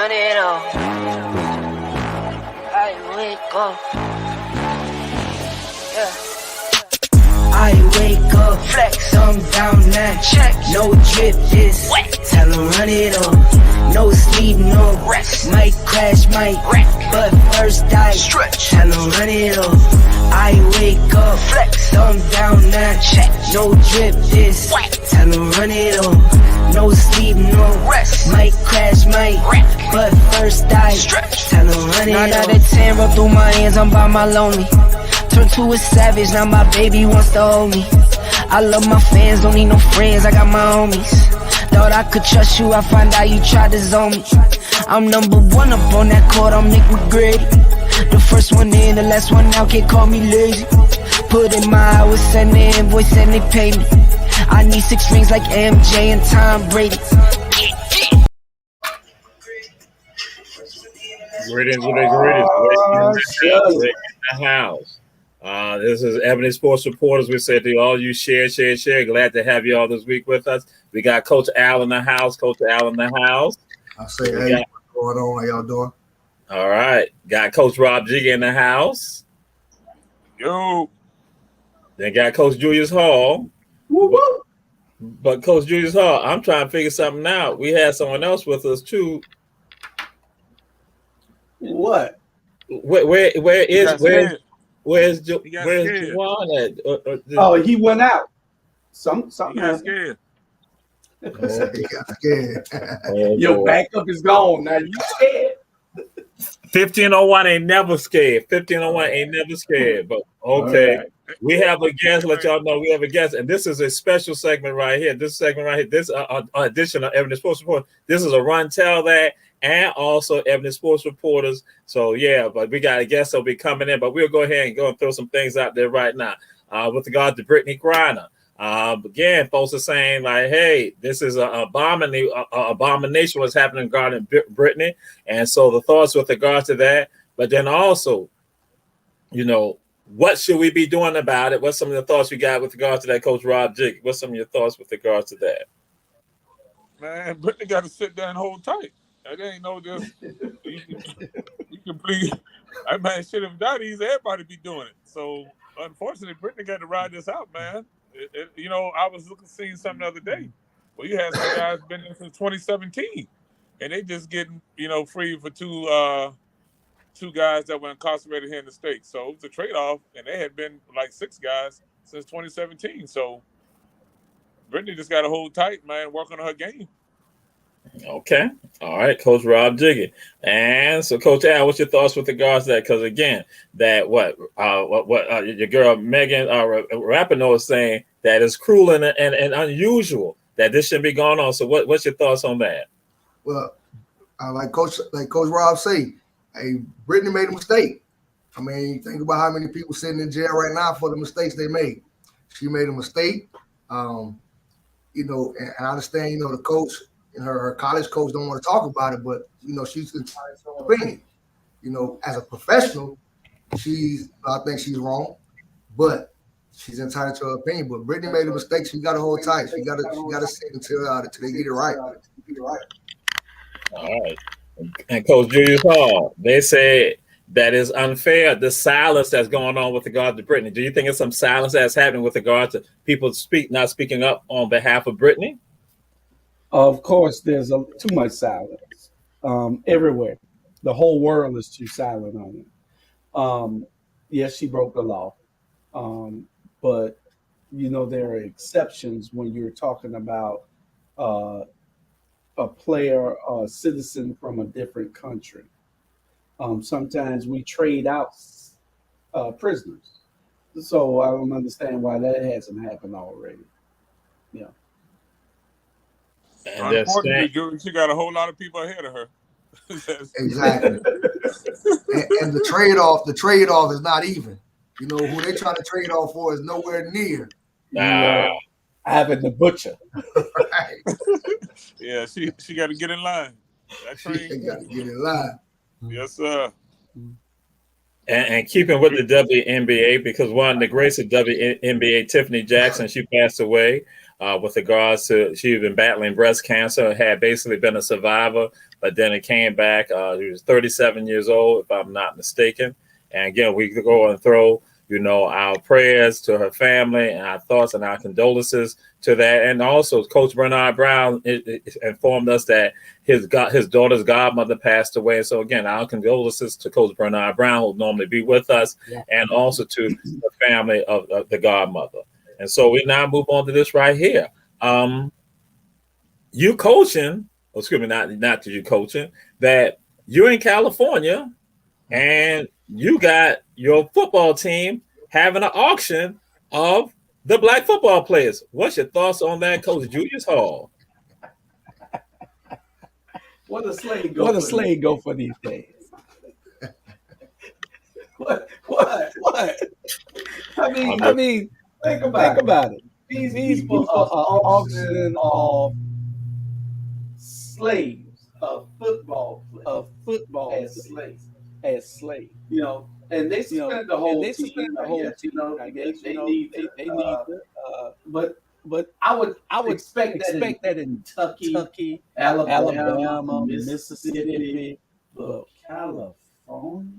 run it up. I wake up. Yeah. I wake up, flex, thumb down that check. No drip, this wet. Tell him run it up. No sleep, no rest. Might crash, might wreck, but first I stretch. Tell him run it up. I wake up, flex, thumb down that check. No drip, this wet. Tell him run it up. No sleep, no rest. Might crash, might wreck, but first I stretch. Tell him run it up. 9 out of 10 roll through my hands, I'm by my lonely. Turned to a savage, now my baby wants to hold me. I love my fans, don't need no friends, I got my homies. Thought I could trust you, I find out you tried to zone me. I'm number one up on that court, I'm Nick McGrady. The first one in, the last one out, can't call me lazy. Put in my hours, send the invoice and they pay me. I need 6 rings like MJ and Tom Brady. Greetings with the in the house. This is Ebony Sports Reporters. We say to all you share. Glad to have you all this week with us. We got Coach Al in the house. I say, hey, what's going on? How y'all doing? All right. Got Coach Rob Jiggy in the house. Yo. Then got Coach Julius Hall. Woo-woo. But Coach Julius Hall, I'm trying to figure something out. We had someone else with us too. What? Where's Juwaun at? Oh, he went out. Something He got scared. He got scared. Your backup is gone. Now you scared. 1501 ain't never scared. 1501 ain't never scared. But okay. Right. We have a guest. Let y'all know we have a guest, and this is a special segment right here. This edition of Evidence Sports Report. This is a run tell that, and also Evidence Sports Reporters. So yeah, but we got a guest that'll be coming in. But we'll go ahead and go and throw some things out there right now. With regard to Brittany Griner. Again, folks are saying like, hey, this is an abomination what's happening regarding Brittany. And so the thoughts with regard to that, but then also, you know, what should we be doing about it? What's some of the thoughts you got with regard to that, Coach Rob Jig? What's some of your thoughts with regards to that? Man, Brittany got to sit there and hold tight. That ain't no just you can please. I man, shit, if that easy, everybody be doing it. So unfortunately, Brittany got to ride this out, man. You know, I was seeing something the other day. Well, you had some guys been there since 2017, and they just getting, you know, free for two guys that were incarcerated here in the States. So it was a trade-off, and they had been like 6 guys since 2017. So Brittany just got to hold tight, man, work on her game. Okay. All right, Coach Rob Jiggy. And so, Coach Al, what's your thoughts with regards to that? Because, again, that your girl Megan Rapinoe is saying that is cruel and unusual, that this shouldn't be going on. So what's your thoughts on that? Well, like Coach Rob say, hey, Brittany made a mistake. I mean, think about how many people sitting in jail right now for the mistakes they made. She made a mistake. You know, and I understand, you know, the coach and her college coach don't want to talk about it, but, you know, she's entitled to her opinion. You know, as a professional, I think she's wrong, but she's entitled to her opinion. But Brittany made a mistake. She got to hold tight. She got to sit until they get it right. All right. And Coach Julius Hall, they say that is unfair, the silence that's going on with regard to Brittany. Do you think it's some silence that's happening with regard to people not speaking up on behalf of Brittany? Of course, there's too much silence everywhere. The whole world is too silent on it. Yes, she broke the law. But, you know, there are exceptions when you're talking about a player or a citizen from a different country. Sometimes we trade out prisoners. So I don't understand why that hasn't happened already. Yeah. And unfortunately, she got a whole lot of people ahead of her. Exactly. and the trade-off is not even. You know, who they trying to trade off for is nowhere near. Having the butcher. Right. Yeah, she got to get in line. She got to get in line. Yes, sir. And keeping with the WNBA, because one of the greats of WNBA, Tiffany Jackson, she passed away with regards to, she had been battling breast cancer, had basically been a survivor, but then it came back. She was 37 years old, if I'm not mistaken. And again, we could go and throw, our prayers to her family and our thoughts and our condolences to that. And also, Coach Bernard Brown informed us that his daughter's godmother passed away. And so again, our condolences to Coach Bernard Brown, who will normally be with us, and also to the family of the godmother. And so we now move on to this right here. You coaching, excuse me, not that you coaching, that you're in California and you got your football team having an auction of the black football players. What's your thoughts on that, Coach Julius Hall? What a slave go for these days? What? I mean, think about it. These people are auctioning off slaves of football as slaves. And they suspended the whole team. I guess they need but I would expect that in Kentucky, Alabama, Mississippi, but California.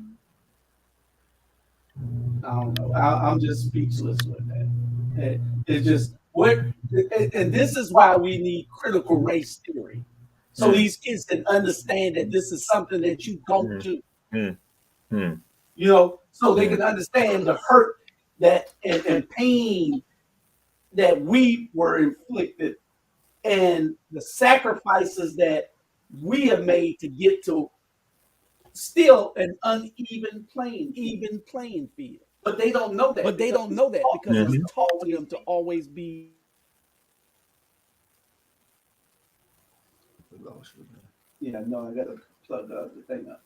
I don't know. I'm just speechless with that. It's just and this is why we need critical race theory, so these kids can understand that this is something that you don't do. So they can understand the hurt that and pain that we were inflicted, and the sacrifices that we have made to get to still an uneven playing field. But they don't know that. Because it's taught to them to always be. Yeah, no, I gotta plug the thing up.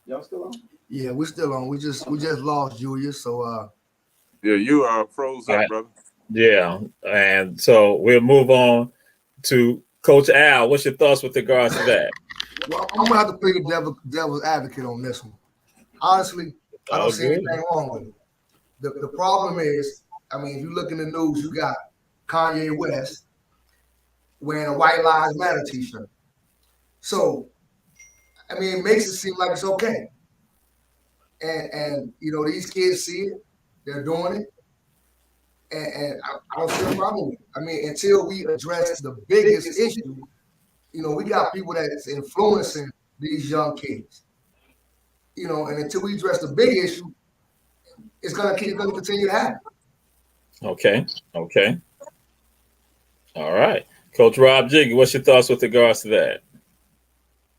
Y'all still on? Yeah, we're still on. We just lost Julius, so yeah, you are froze up, brother. Yeah, and so we'll move on to Coach Al. What's your thoughts with regards to that? Well, I'm gonna have to play the devil's advocate on this one. Honestly, I don't see anything wrong with it. The problem is, I mean, if you look in the news, you got Kanye West wearing a White Lives Matter t-shirt. So, I mean, it makes it seem like it's okay. And these kids see it, they're doing it, and I don't see a problem with it. I mean, until we address the biggest issue, we got people that's influencing these young kids. And until we address the big issue, it's gonna continue to happen. Okay. All right. Coach Rob Jiggy, what's your thoughts with regards to that?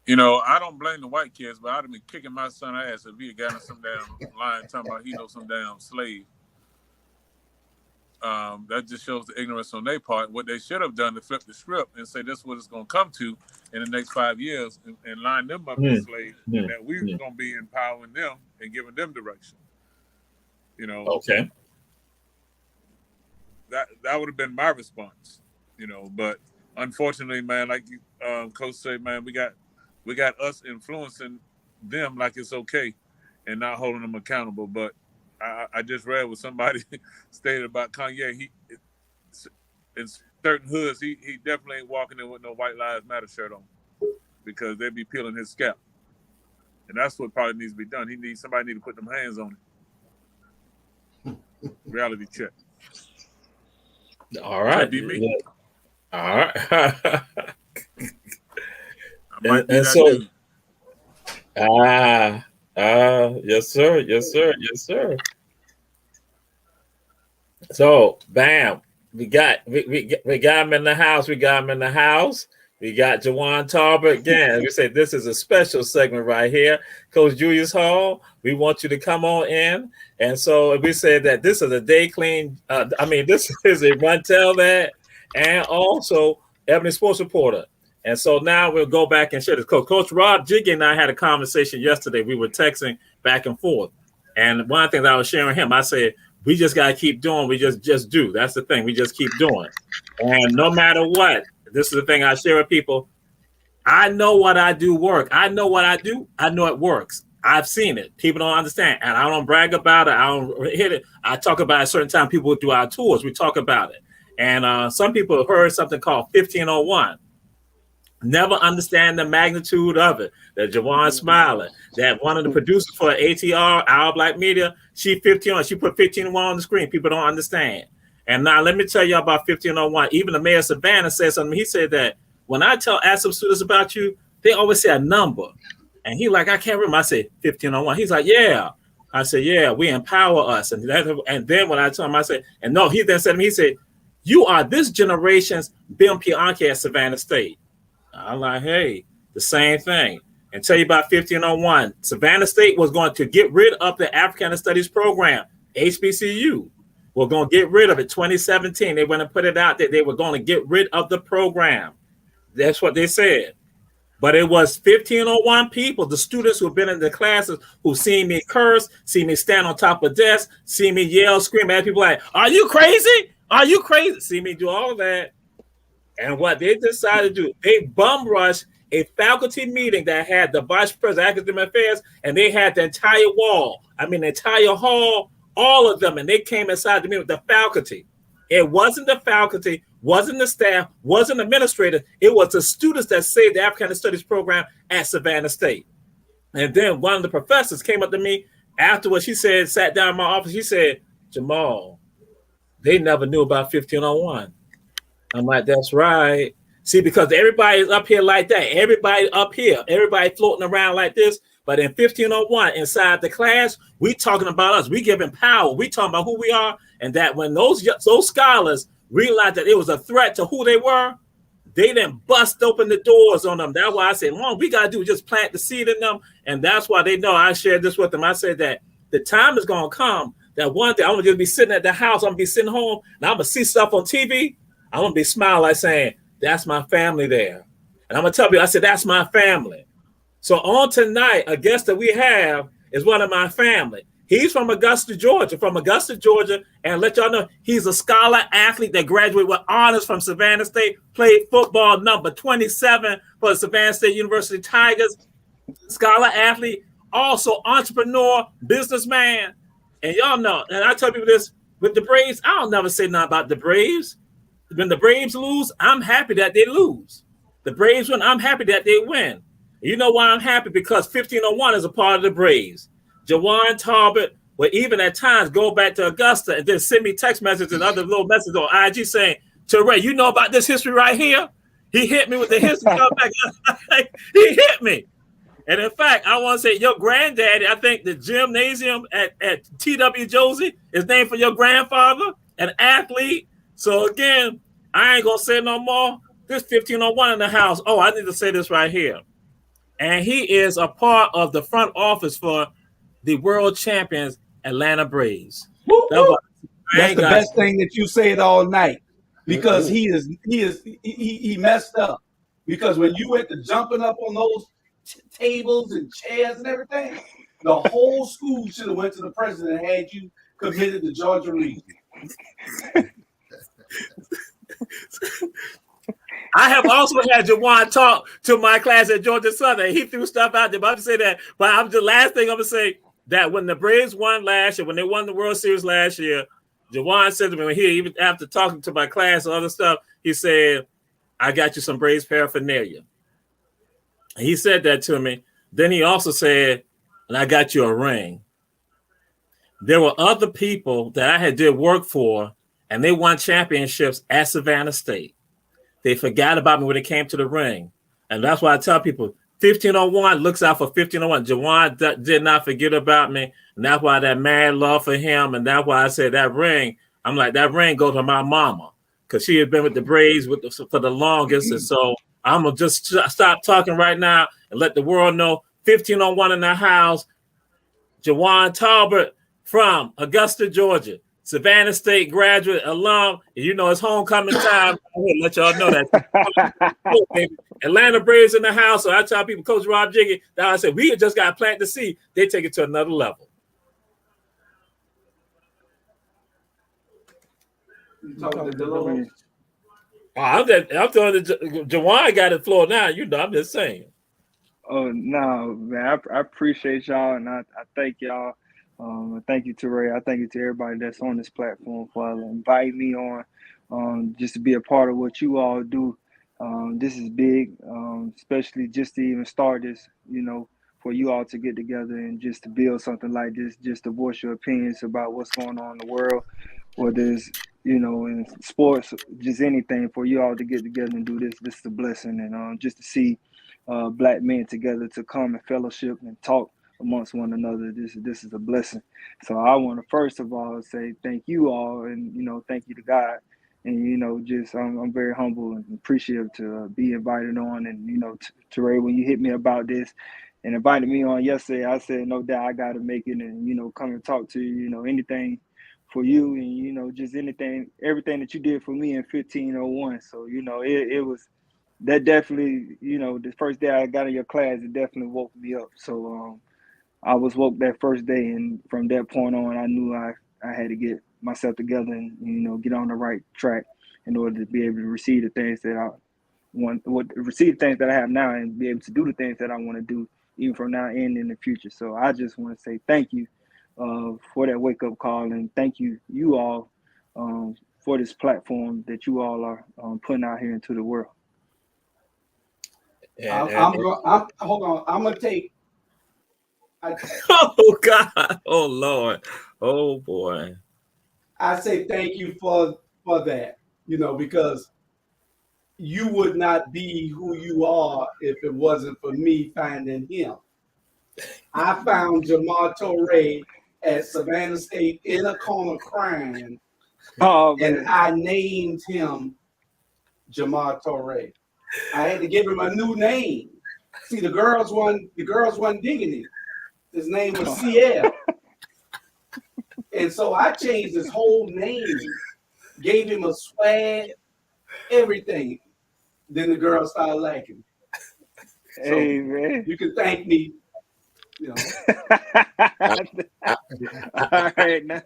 I don't blame the white kids, but I'd have been kicking my son ass if he had gotten some damn line talking about he knows some damn slave. That just shows the ignorance on their part. What they should have done to flip the script and say this is what it's going to come to in the next 5 years, and line them up as slaves, and that we're going to be empowering them and giving them direction. Okay. That would have been my response. But unfortunately, man, like Coach said, man, we got us influencing them like it's okay, and not holding them accountable. But I just read what somebody stated about Kanye. In certain hoods, he definitely ain't walking in with no White Lives Matter shirt on, because they'd be peeling his scalp. And that's what probably needs to be done. Somebody need to put them hands on it. Reality check. All right. That'd be me. All right. And so, yes, sir. So, bam, we got him in the house. We got Grad Juwaun Tolbert again. We say this is a special segment right here. Coach Julius Hall, we want you to come on in. And so we said that this is a day clean. This is a Run Tell That, and also Ebony Sports Reporter. And so now we'll go back and share this. Coach Rob Jiggy and I had a conversation yesterday. We were texting back and forth. And one of the things I was sharing with him, I said, we just got to keep doing. We just do. That's the thing. We just keep doing. And no matter what, this is the thing I share with people. I know what I do work. I know what I do. I know it works. I've seen it. People don't understand, and I don't brag about it. I don't hit it. I talk about it a certain time. People do our tours. We talk about it, and some people heard something called 1501. Never understand the magnitude of it. That Juwaun Smiler, that one of the producers for ATR, Our Black Media, she 1501. She put 1501 on the screen. People don't understand. And now let me tell you about 1501. Even the mayor of Savannah said something. He said that when I ask some students about you, they always say a number. And he like, I can't remember. I said 1501. He's like, yeah. I said, yeah, we empower us. And then when I told him, I said, and no, he then said to me, he said, you are this generation's Bim Pianki at Savannah State. I'm like, hey, the same thing. And tell you about 1501. Savannah State was going to get rid of the Africana Studies program. HBCU. We're going to get rid of it. 2017. They went and put it out that they were going to get rid of the program. That's what they said. But it was 1501 people, the students who've been in the classes, who seen me curse, see me stand on top of desks, see me yell, scream at people like, are you crazy? Are you crazy? See me do all of that. And what they decided to do, they bum rushed a faculty meeting that had the vice president of academic affairs, and they had the entire wall, the entire hall, all of them, and they came inside the meeting with the faculty. It wasn't the faculty, wasn't the staff, wasn't the administrator. It was the students that saved the African Studies program at Savannah State. And then one of the professors came up to me afterwards. She said, sat down in my office. She said, Jamal, they never knew about 1501. I'm like, that's right. See, because everybody is up here like that. Everybody up here, everybody floating around like this. But in 1501, inside the class, we talking about us. We giving power. We talking about who we are. And that when those scholars realized that it was a threat to who they were, they didn't bust open the doors on them. That's why I said, all we got to do is just plant the seed in them. And that's why they know. I shared this with them. I said that the time is going to come that one day I'm going to just be sitting at the house. I'm going to be sitting home and I'm going to see stuff on TV. I'm going to be smiling like saying, that's my family there. And I'm going to tell you, I said, that's my family. So on tonight, a guest that we have is one of my family. He's from Augusta, Georgia, and let y'all know he's a scholar athlete that graduated with honors from Savannah State, played football number 27 for the Savannah State University Tigers, scholar athlete, also entrepreneur, businessman. And y'all know, and I tell people this, with the Braves, I don't never say nothing about the Braves. When the Braves lose, I'm happy that they lose. The Braves win, I'm happy that they win. You know why I'm happy? Because 1501 is a part of the Braves. Juwaun Tolbert will even at times go back to Augusta and then send me text messages and other little messages on IG saying, Teray, you know about this history right here? He hit me with the history. He hit me. And in fact, I want to say your granddaddy, I think the gymnasium at T.W. Josie is named for your grandfather, an athlete. So again, I ain't going to say no more. This 1501 in the house. Oh, I need to say this right here. And he is a part of the front office for the world champions Atlanta Braves. That's the best thing that you said all night, because he messed up. Because when you went to jumping up on those tables and chairs and everything, the whole school should have went to the president and had you committed to Georgia Region. I have also had Juwaun talk to my class at Georgia Southern. He threw stuff out there, but I'm to say that. But I'm the last thing I'm gonna say that when the Braves won last year, when they won the World Series last year, Juwaun said to me, even after talking to my class and other stuff, he said, I got you some Braves paraphernalia. And he said that to me. Then he also said, and I got you a ring. There were other people that I had did work for, and they won championships at Savannah State. They forgot about me when it came to the ring. And that's why I tell people, 1501 looks out for 1501. Juwaun did not forget about me. And that's why that mad love for him. And that's why I said that ring, I'm like, that ring goes to my mama. Because she had been with the Braves for the longest. And so I'm going to just stop talking right now and let the world know 1501 in the house. Juwaun Tolbert from Augusta, Georgia. Savannah State graduate, alum. You know, it's homecoming time. I will let y'all know that. Atlanta Braves in the house. So I tell people, Coach Rob Jiggy, that I said, we just got to plant the seed. They take it to another level. You talking to Delos? I'm throwing Juwaun got the floor now. You know, I'm just saying. Oh no, man! I appreciate y'all, and I thank y'all. Thank you to Ray. I thank you to everybody that's on this platform for inviting me on, just to be a part of what you all do. This is big, especially just to even start this. For you all to get together and just to build something like this, just to voice your opinions about what's going on in the world, whether it's in sports, just anything. For you all to get together and do this, this is a blessing, and just to see black men together to come and fellowship and talk amongst one another. This is a blessing. So I want to first of all say thank you all, and thank you to God, and just I'm very humble and appreciative to be invited on, and to Ray, when you hit me about this and invited me on yesterday, I said no doubt I got to make it, and come and talk to you. Anything for you, and just everything that you did for me in 1501. So it was. That definitely, the first day I got in your class, it definitely woke me up. So I was woke that first day, and from that point on, I knew I had to get myself together and get on the right track in order to be able to receive the things that I receive the things that I have now, and be able to do the things that I want to do even from now and in the future. So I just want to say thank you for that wake up call, and thank you all for this platform that you all are putting out here into the world. Hold on. I'm gonna take. Oh God! Oh Lord! Oh boy! I say thank you for that. Because you would not be who you are if it wasn't for me finding him. I found Jamal Torre at Savannah State in a corner crying, and I named him Jamal Torre. I had to give him a new name. See, the girls wasn't digging it. His name was CL. And so I changed his whole name, gave him a swag, everything. Then the girls started liking. Hey, man. You can thank me. All right, now.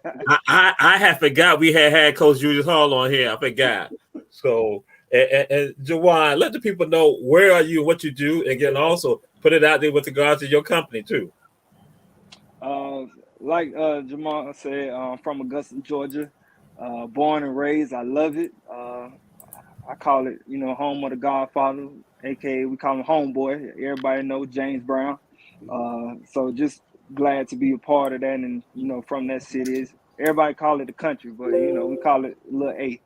I had forgot we had Coach Julius Hall on here. I forgot. So, and Juwaun, let the people know where are you, what you do, and again, also put it out there with regards to your company too. Like Jamal said, from Augusta, Georgia, born and raised. I love it. I call it, home of the Godfather, aka we call him Homeboy. Everybody knows James Brown. So just glad to be a part of that, and from that city. Everybody call it the country, but we call it Little A.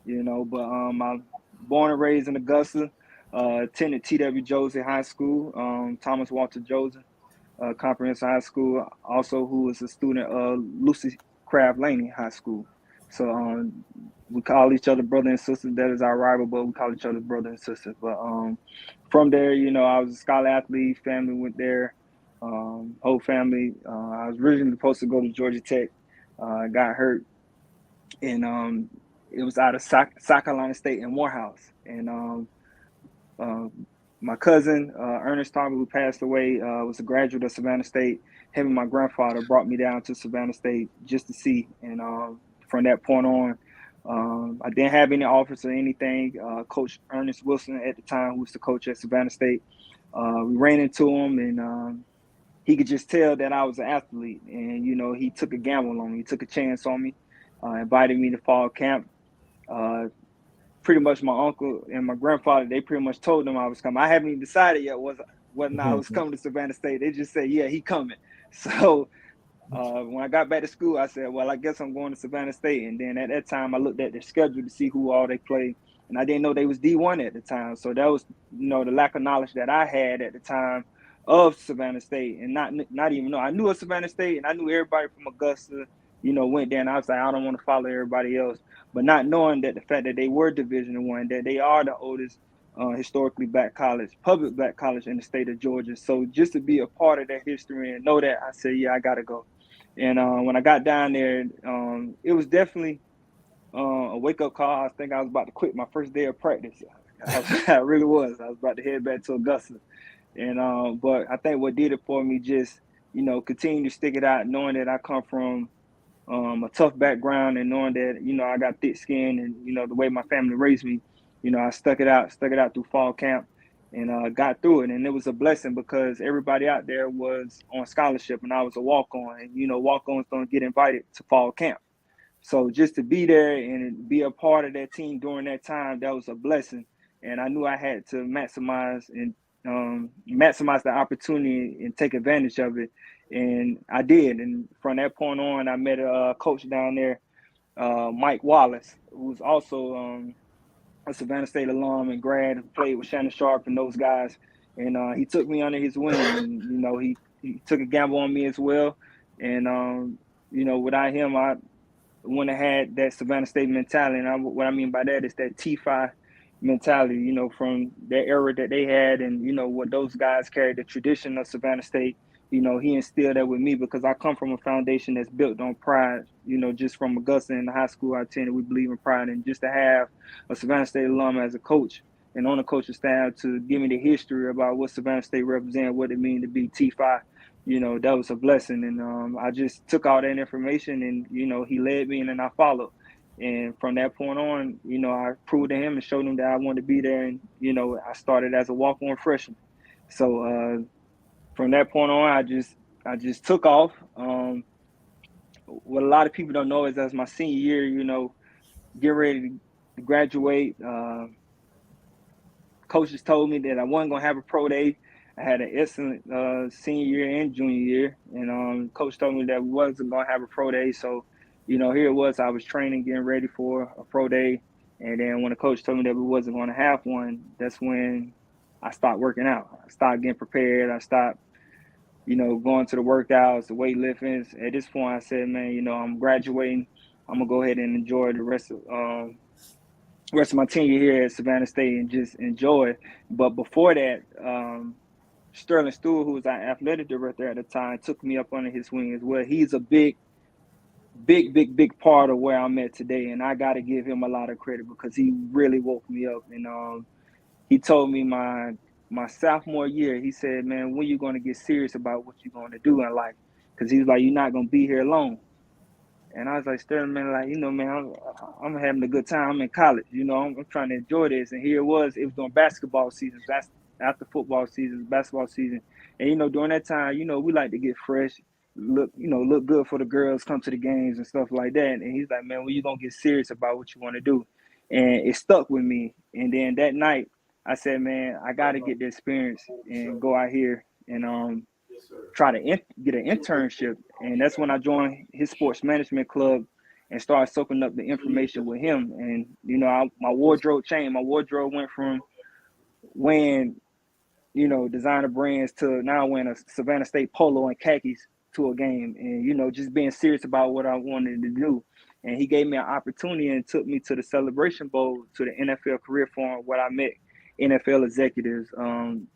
But I'm born and raised in Augusta. Attended T.W. Josey High School, Thomas Walter Josey Comprehensive High School. Also, who was a student of Lucy Craft Laney High School. So we call each other brother and sister. That is our rival, but we call each other brother and sister. But from there, I was a scholar athlete. Family went there. Whole family. I was originally supposed to go to Georgia Tech. Got hurt, and it was out of South Carolina State in Morehouse. And my cousin Ernest Tolbert, who passed away, was a graduate of Savannah State. Him and my grandfather brought me down to Savannah State just to see. And from that point on, I didn't have any offers or anything. Coach Ernest Wilson at the time, who was the coach at Savannah State, we ran into him, and he could just tell that I was an athlete. And, he took a gamble on me. He took a chance on me, invited me to fall camp. Pretty much my uncle and my grandfather, they pretty much told them I was coming. I haven't even decided yet whether or not I was coming to Savannah State. They just said, yeah, he coming. So when I got back to school, I said, well, I guess I'm going to Savannah State. And then at that time, I looked at their schedule to see who all they played. And I didn't know they was D1 at the time. So that was, the lack of knowledge that I had at the time of Savannah State, and not even know. I knew of Savannah State, and I knew everybody from Augusta, went there. And I was like, I don't want to follow everybody else. But not knowing that the fact that they were Division I, that they are the oldest historically black college, public black college in the state of Georgia. So just to be a part of that history and know that, I said, yeah, I got to go. And when I got down there, it was definitely a wake-up call. I think I was about to quit my first day of practice. I really was. I was about to head back to Augusta. And but I think what did it for me, just, continue to stick it out, knowing that I come from a tough background, and knowing that, I got thick skin, and, the way my family raised me, I stuck it out through fall camp. and got through it. And it was a blessing because everybody out there was on scholarship and I was a walk-on. And, you know, walk-ons don't get invited to fall camp. So just to be there and be a part of that team during that time, that was a blessing. And I knew I had to maximize the opportunity and take advantage of it. And I did. And from that point on, I met a coach down there, Mike Wallace, who's also a Savannah State alum and grad, played with Shannon Sharp and those guys. And he took me under his wing, and you know he took a gamble on me as well. And you know, without him, I wouldn't have had that Savannah State mentality. And what I mean by that is that T5 mentality, you know, from that era that they had, and you know what those guys carried, the tradition of Savannah State. You know, he instilled that with me because I come from a foundation that's built on pride. You know, just from Augusta and the high school I attended, we believe in pride, and just to have a Savannah State alum as a coach and on the coaching staff to give me the history about what Savannah State represents, what it means to be T5. You know, that was a blessing. And I just took all that information and, you know, he led me and then I followed. And from that point on, you know, I proved to him and showed him that I wanted to be there. And, you know, I started as a walk-on freshman. So from that point on, I just took off. What a lot of people don't know is as my senior year, you know, getting ready to graduate, coaches told me that I wasn't going to have a pro day. I had an excellent senior year and junior year. And coach told me that we wasn't going to have a pro day. So, you know, here it was. I was training, getting ready for a pro day. And then when the coach told me that we wasn't going to have one, that's when I stopped working out. I stopped getting prepared. I stopped, you know, going to the workouts, the weightlifting. At this point, I said, man, you know, I'm graduating. I'm going to go ahead and enjoy the rest of my tenure here at Savannah State and just enjoy it. But before that, Sterling Stewart, who was our athletic director at the time, took me up under his wing as well. He's a big part of where I'm at today, and I got to give him a lot of credit because he really woke me up. And he told me my sophomore year, he said, man, when you going to get serious about what you're going to do in life? Because he was like, you're not going to be here long. And I was like, Sterling, man, like, you know, man, I'm having a good time. I'm in college, you know, I'm trying to enjoy this. And here it was during basketball season. That's after football season, basketball season. And, you know, during that time, you know, we like to get fresh, look good for the girls, come to the games and stuff like that. And he's like, man, when you going to get serious about what you want to do? And it stuck with me. And then that night, I said, man, I got to get the experience and go out here and try to get an internship. And that's when I joined his sports management club and started soaking up the information with him. And, you know, my wardrobe changed. My wardrobe went from wearing, you know, designer brands to now wearing a Savannah State polo and khakis to a game. And, you know, just being serious about what I wanted to do. And he gave me an opportunity and took me to the Celebration Bowl, to the NFL Career Forum, where I met NFL executives,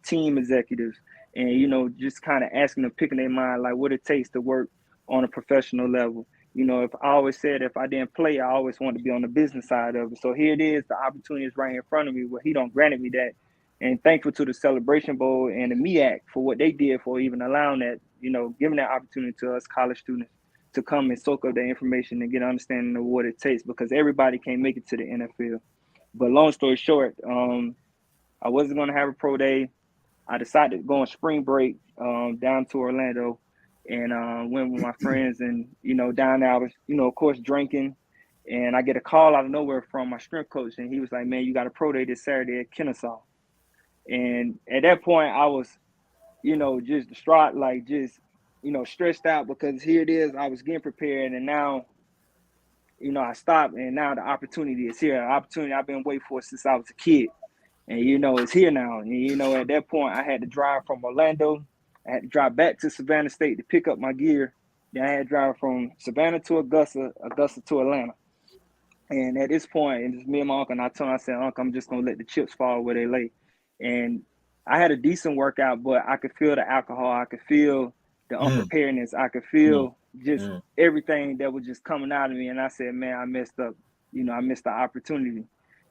team executives, and, you know, just kind of asking them, picking their mind, like what it takes to work on a professional level. You know, if I always said if I didn't play, I always wanted to be on the business side of it. So here it is, the opportunity is right in front of me where he don't granted me that. And thankful to the Celebration Bowl and the MEAC for what they did for even allowing that, you know, giving that opportunity to us college students to come and soak up the information and get an understanding of what it takes, because everybody can't make it to the NFL. But long story short, I wasn't going to have a pro day. I decided to go on spring break down to Orlando and went with my friends. And, you know, down there I was, you know, of course, drinking. And I get a call out of nowhere from my strength coach. And he was like, man, you got a pro day this Saturday at Kennesaw. And at that point, I was, you know, just distraught, like just, you know, stressed out, because here it is. I was getting prepared. And now, you know, I stopped. And now the opportunity is here. An opportunity I've been waiting for since I was a kid. And, you know, it's here now. And, you know, at that point, I had to drive from Orlando. I had to drive back to Savannah State to pick up my gear. Then I had to drive from Savannah to Augusta to Atlanta. And at this point, it was me and my uncle, and I told him, I said, Uncle, I'm just going to let the chips fall where they lay. And I had a decent workout, but I could feel the alcohol. I could feel the unpreparedness. I could feel just everything that was just coming out of me. And I said, man, I messed up. You know, I missed the opportunity.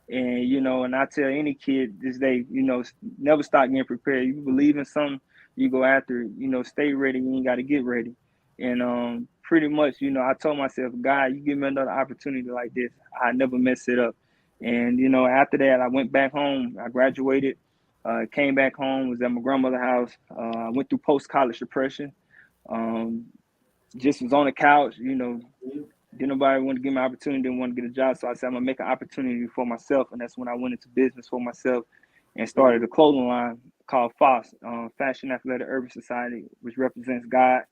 And, you know, and I tell any kid this day, you know, never stop getting prepared. You believe in something, you go after it. You know, stay ready. You ain't got to get ready. And pretty much, you know, I told myself, God, you give me another opportunity like this, I never mess it up. And, you know, after that, I went back home. I graduated Came back home, was at my grandmother's house. I went through post-college depression. Just was on the couch, didn't nobody want to give me an opportunity, didn't want to get a job. So I said, I'm going to make an opportunity for myself. And that's when I went into business for myself and started a clothing line called FOS, Fashion Athletic Urban Society, which represents God,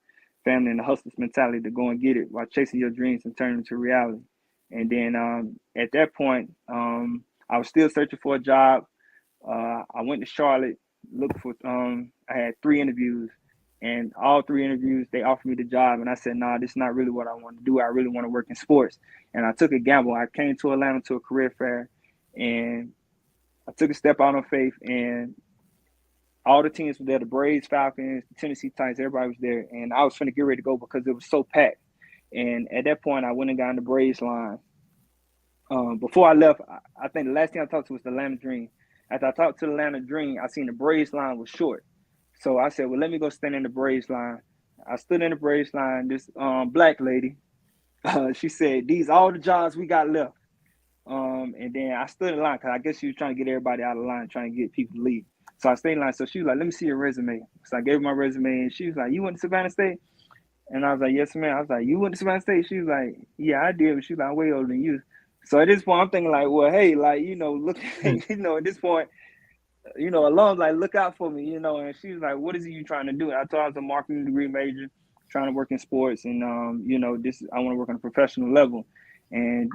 family, and the hustler's mentality to go and get it while chasing your dreams and turning them to reality. And then at that point, I was still searching for a job. I went to Charlotte, looked for, I had 3 interviews. And all 3 interviews, they offered me the job. And I said, nah, this is not really what I want to do. I really want to work in sports. And I took a gamble. I came to Atlanta to a career fair. And I took a step out on faith. And all the teams were there, the Braves, Falcons, the Tennessee Titans, everybody was there. And I was finna get ready to go because it was so packed. And at that point, I went and got on the Braves line. Before I left, I think the last thing I talked to was the Atlanta Dream. After I talked to the Atlanta Dream, I seen the Braves line was short. So I said, well, let me go stand in the Braves line. I stood in the Braves line. This black lady, she said, these all the jobs we got left. And then I stood in line because I guess she was trying to get everybody out of line, trying to get people to leave. So I stayed in line. So she was like, let me see your resume. So I gave her my resume, and she was like, you went to Savannah State? And I was like, yes, ma'am. I was like, you went to Savannah State? She was like, yeah, I did. But she was like, I'm way older than you. So at this point, I'm thinking like, well, hey, like, look, at this point, alums like, look out for me, and she was like, what is it you trying to do? And I told her I was a marketing degree major, trying to work in sports, and I want to work on a professional level. And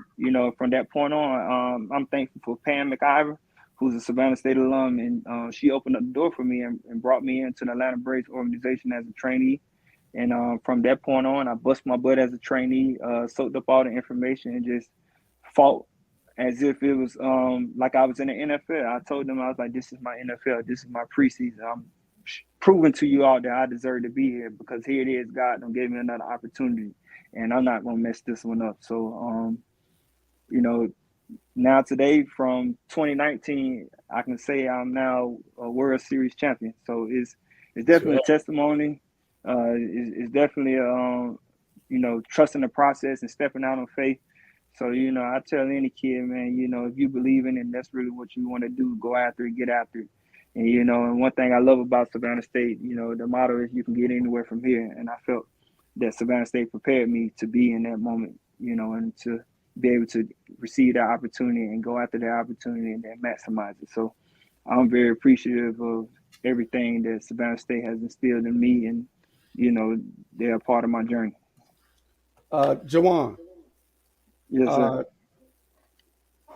from that point on, I'm thankful for Pam McIver, who's a Savannah State alum, and she opened up the door for me and brought me into the Atlanta Braves organization as a trainee. And from that point on, I bust my butt as a trainee, soaked up all the information, and just fought as if it was like I was in the NFL. I told them, I was like, this is my NFL. This is my preseason. I'm proving to you all that I deserve to be here because here it is. God done gave me another opportunity, and I'm not going to mess this one up. So, now today from 2019, I can say I'm now a World Series champion. So it's definitely a testimony. It's definitely, trusting the process and stepping out on faith. So, I tell any kid, man, if you believe in it and that's really what you want to do, go after it, get after it. And, and one thing I love about Savannah State, the motto is you can get anywhere from here. And I felt that Savannah State prepared me to be in that moment, and to be able to receive that opportunity and go after that opportunity and then maximize it. So I'm very appreciative of everything that Savannah State has instilled in me, and, they're a part of my journey. Juwaun. Yes, sir.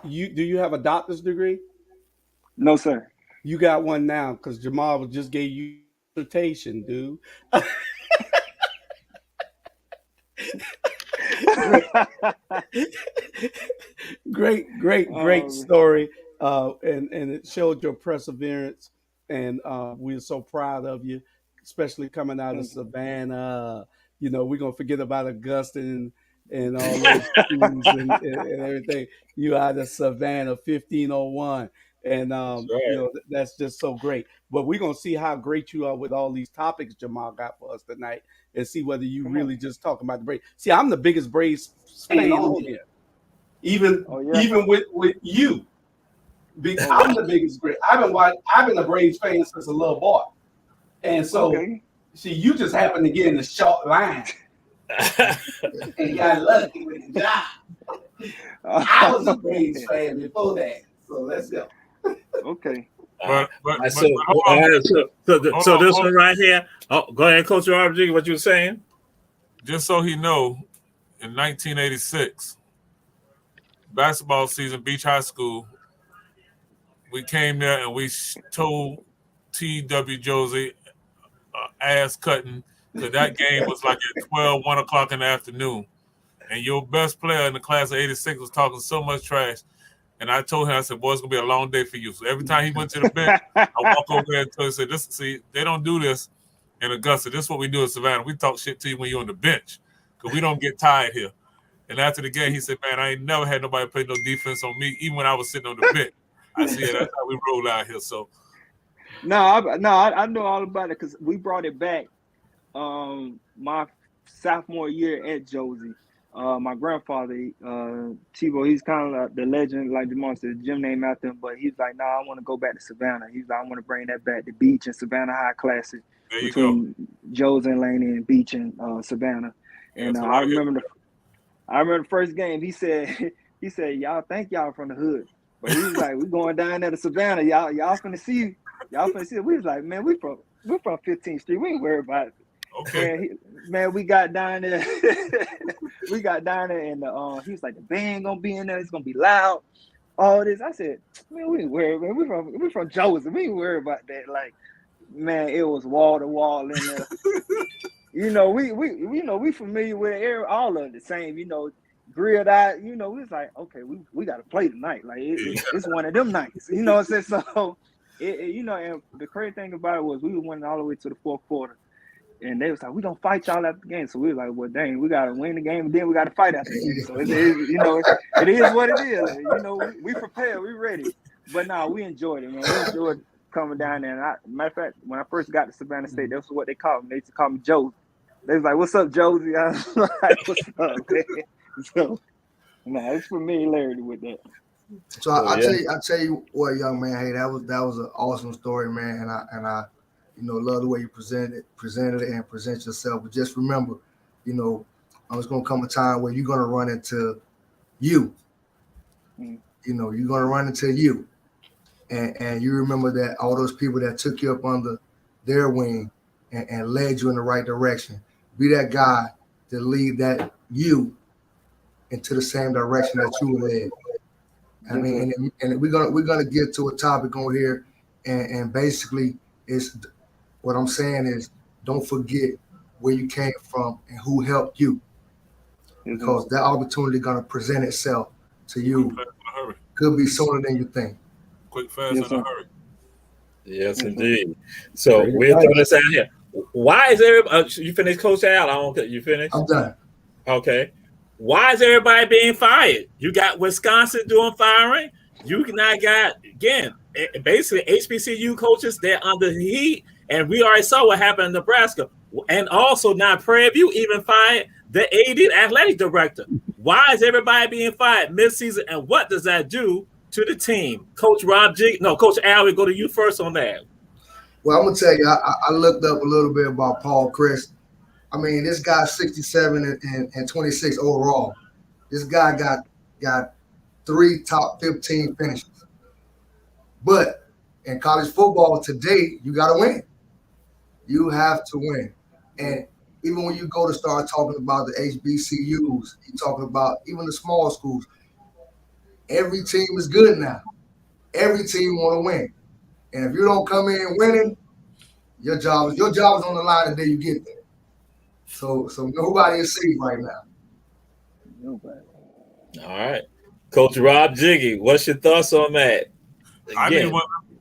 Do you have a doctor's degree? No, sir. You got one now because Jamal just gave you a dissertation, dude. Great story. And it showed your perseverance, and we're so proud of you, especially coming out of Savannah. We're gonna forget about Augusta and all those schools and everything. You out of Savannah, 1501, and that's just so great. But we're gonna see how great you are with all these topics Jamal got for us tonight, and see whether you really just talking about the Braves. See, I'm the biggest Braves fan on here, even with you. I'm the biggest Braves. I've been a Braves fan since a little boy, and so see, you just happened to get in the short line. And got lucky with the job. I was a Braves fan before that, so let's go. Okay. So this one right here. Oh, go ahead, Coach RG. What you were saying? Just so he know, in 1986, basketball season, Beach High School, we came there and we told T.W. Josie ass cutting. So that game was like at 1 o'clock in the afternoon. And your best player in the class of 86 was talking so much trash. And I told him, I said, boy, it's going to be a long day for you. So every time he went to the bench, I walk over there and tell him, see, they don't do this in Augusta. This is what we do in Savannah. We talk shit to you when you're on the bench because we don't get tired here. And after the game, he said, man, I ain't never had nobody play no defense on me, even when I was sitting on the bench. I said, that's how we roll out here. So, I know all about it because we brought it back my sophomore year at Josie. my grandfather, Tebow, he's kind of like the legend, like Jamon said, the gym named after him. But he's like, I want to go back to Savannah. He's like, I want to bring that back. The Beach and Savannah High Classic between Joe's and Laney and Beach and Savannah. And I remember the first game. He said, y'all think y'all from the hood, but he was like, we going down there to Savannah. Y'all finna see. We was like, man, we're from 15th Street. We ain't worried about it. Okay. Man, we got down there. And he was like, the band gonna be in there. It's gonna be loud. All this. I said, man, we ain't worried. Man, we from Joseph. We ain't worried about that. Like, man, it was wall to wall in there. We familiar with all of it the same. Grilled out. We was like, okay, we got to play tonight. Like it's one of them nights. You know what I'm saying? So, and the crazy thing about it was we went all the way to the fourth quarter. And they was like, we don't fight y'all after the game. So we was like, well, dang, we got to win the game, and then we got to fight after the game. So it is what it is. We prepared, we ready. But we enjoyed it, man. We enjoyed coming down there. And matter of fact, when I first got to Savannah State, that's what they called me. They used to call me Joe. They was like, what's up, Josie? I was like, what's up, man? So, it's familiarity with that. So I tell you what, young man. Hey, that was an awesome story, man. And I love the way you presented it and present yourself. But just remember, it's gonna come a time where you're gonna run into you. You're gonna run into you, and you remember that all those people that took you up under their wing and led you in the right direction. Be that guy to lead that you into the same direction that you were led. I mean, and we're gonna get to a topic on here, and basically it's what I'm saying is don't forget where you came from and who helped you, because that opportunity gonna present itself to you. Could be sooner than you think. Quick, fast, in a hurry. Yes, indeed. So we're throwing this out here. Why is everybody? You finished, Coach Al? I don't. You finished? I'm done. Okay. Why is everybody being fired? You got Wisconsin doing firing. You now got, again, basically HBCU coaches. They're under the heat, and we already saw what happened in Nebraska. And also now Prairie View even fired the AD, athletic director. Why is everybody being fired mid-season, and what does that do to the team? Coach Coach Al, we go to you first on that. Well, I'm gonna tell you, I looked up a little bit about Paul Chryst. I mean, this guy's 67 and 26 overall. This guy got 3 top 15 finishes. But in college football today, you got to win. You have to win. And even when you go to start talking about the HBCUs, you're talking about even the small schools, every team is good now. Every team want to win. And if you don't come in winning, your job is on the line until you get there. So nobody is safe right now. Nobody. All right. Coach Rob Jiggy, what's your thoughts on that? Again.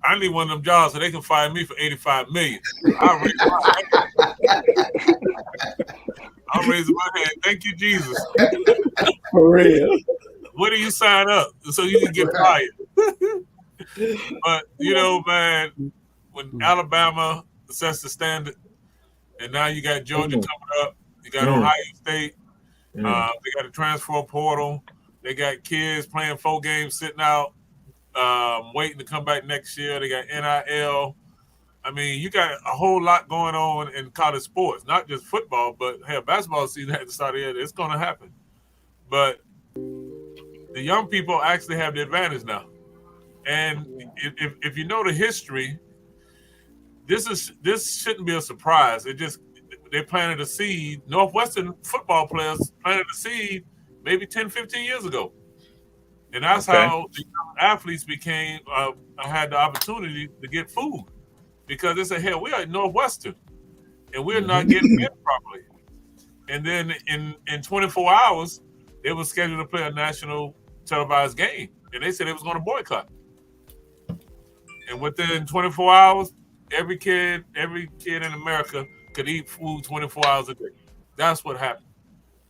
I need one of them jobs so they can fire me for $85 million. I'm raising my hand. Thank you, Jesus. For real. Where do you sign up so you can get fired? But, man, when Alabama sets the standard, and now you got Georgia coming up, you got Ohio State, they got a transfer portal, they got kids playing 4 games, sitting out, waiting to come back next year. They got NIL. I mean, you got a whole lot going on in college sports, not just football, but basketball season at the start of the year. It's going to happen. But the young people actually have the advantage now. And if you know the history, this shouldn't be a surprise. They planted a seed. Northwestern football players planted a seed maybe 10, 15 years ago. And that's how the athletes had the opportunity to get food, because they said, "Hey, we are at Northwestern, and we're not getting fed properly." And then in 24 hours, they were scheduled to play a national televised game, and they said they was going to boycott. And within 24 hours, every kid in America could eat food 24 hours a day. That's what happened.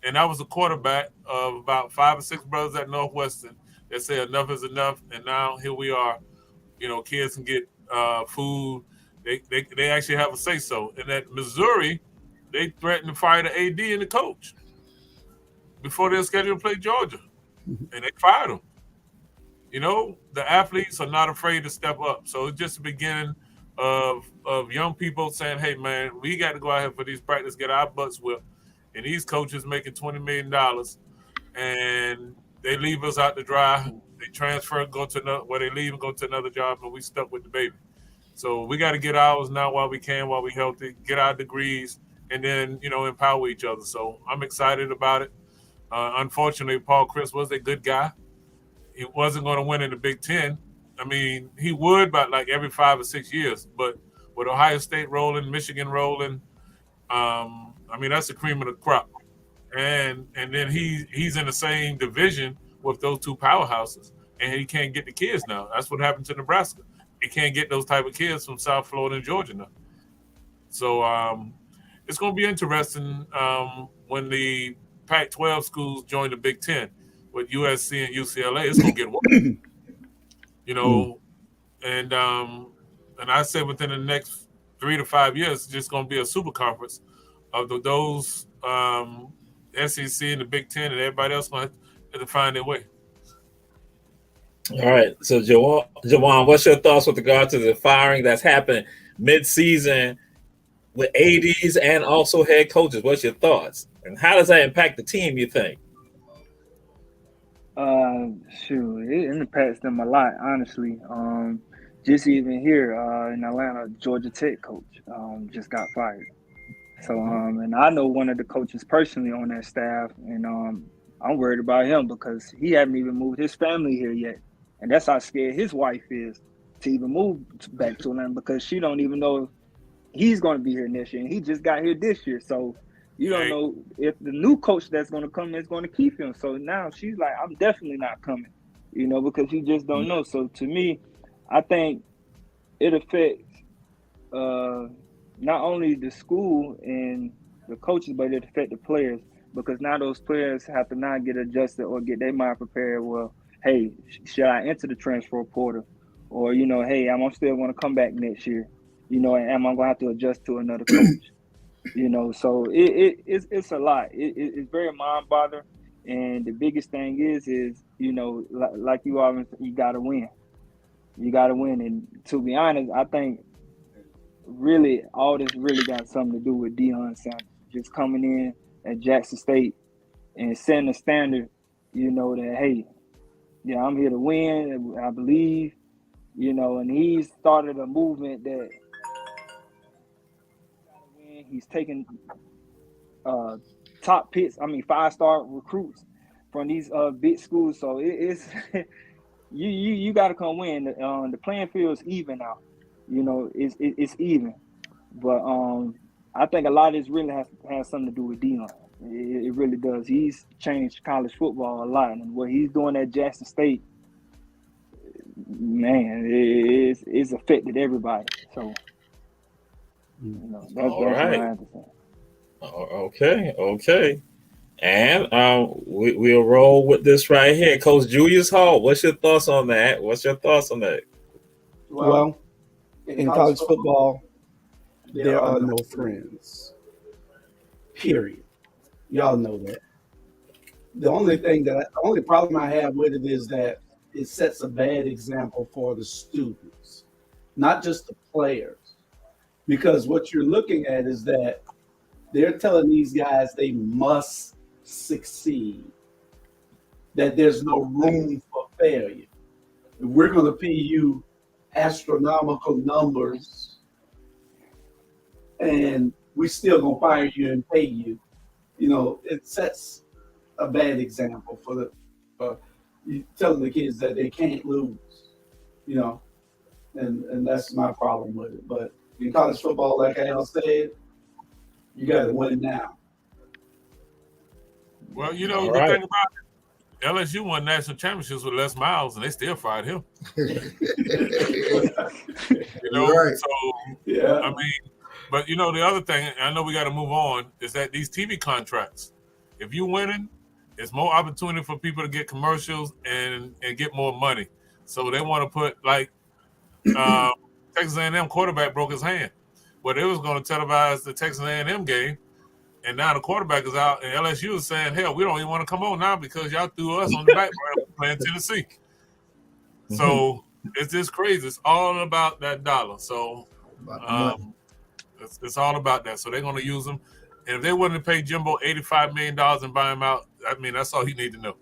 And I was a quarterback of about 5 or 6 brothers at Northwestern that said enough is enough. And now here we are, kids can get food. They actually have a say-so. And at Missouri, they threatened to fire the AD and the coach. before they're scheduled to play Georgia, and they fired him. You know, the athletes are not afraid to step up. So it's just the beginning of young people saying, hey, man, we got to go out here for these practice, get our butts whipped. And these coaches making $20 million, and they leave us out to dry. They transfer, go to another, where they leave and go to another job, and we stuck with the baby. So we got to get ours now while we can, while we're healthy, get our degrees, and then, you know, empower each other. So I'm excited about it. Unfortunately, Paul Chris was a good guy. He wasn't going to win in the Big Ten. I mean, he would about like every 5 or 6 years. But with Ohio State rolling, Michigan rolling, I mean, that's the cream of the crop. And then he's in the same division with those two powerhouses, and he can't get the kids now. That's what happened to Nebraska. He can't get those type of kids from South Florida and Georgia now. So it's going to be interesting when the Pac-12 schools join the Big Ten with USC and UCLA. It's going to get worse. You know, and I said within the next 3 to 5 years, it's just going to be a super conference of those SEC and the Big Ten, and everybody else going to have to find their way. All right. So, Juwaun, what's your thoughts with regard to the firing that's happened mid-season with ADs and also head coaches? What's your thoughts? And how does that impact the team, you think? Shoot, it impacts them a lot, honestly. Just even here in Atlanta, Georgia Tech coach just got fired. So, and I know one of the coaches personally on that staff, and I'm worried about him because he hasn't even moved his family here yet. And that's how scared his wife is to even move back to Atlanta, because she don't even know if he's going to be here next year. And he just got here this year. So you don't know if the new coach that's going to come is going to keep him. So now she's like, I'm definitely not coming, you know, because you just don't know. So to me, I think it affects not only the school and the coaches, but it affects the players, because now those players have to not get adjusted or get their mind prepared. Well, hey, should I enter the transfer portal? Or, you know, hey, I'm still going to come back next year, you know, and am I going to have to adjust to another coach? You know, so it's a lot. It's very mind-boggling. And the biggest thing is, you know, like you always, you got to win. You got to win. And to be honest, I think really all this really got something to do with Deion Sanders just coming in at Jackson State and setting a standard, you know, that, hey, yeah, I'm here to win, I believe, you know, and he's started a movement that he's taking top picks, 5-star recruits from these big schools. So it's you got to come win. The playing field is even now. You know, it's even. But I think a lot of this really has something to do with Deion. It really does. He's changed college football a lot, and what he's doing at Jackson State, man, it's affected everybody. So, you know, that's what I have to say. Okay. And we'll roll with this right here. Coach Julius Hall, what's your thoughts on that? Well, in college football, there are no friends. Period. Y'all know that. The only problem I have with it is that it sets a bad example for the students, not just the players. Because what you're looking at is that they're telling these guys they must succeed, that there's no room for failure. We're going to pay you astronomical numbers, and we still going to fire you and pay you. You know, it sets a bad example for you telling the kids that they can't lose, you know, and that's my problem with it. But in college football, like Al said, you got to win now. Well, you know, the thing about it, LSU won national championships with Les Miles, and they still fired him. You know, right. So, yeah. I mean, but, you know, the other thing, I know we got to move on, is that these TV contracts, if you're winning, it's more opportunity for people to get commercials and get more money. So they want to put, like, Texas A&M quarterback broke his hand. Well, they was going to televise the Texas A&M game, and now the quarterback is out, and LSU is saying, hell, we don't even want to come on now because y'all threw us on the back burner playing Tennessee. So it's just crazy. It's all about that dollar. So it's all about that. So they're going to use them. And if they wanted to pay Jimbo $85 million and buy him out, I mean, that's all he need to know.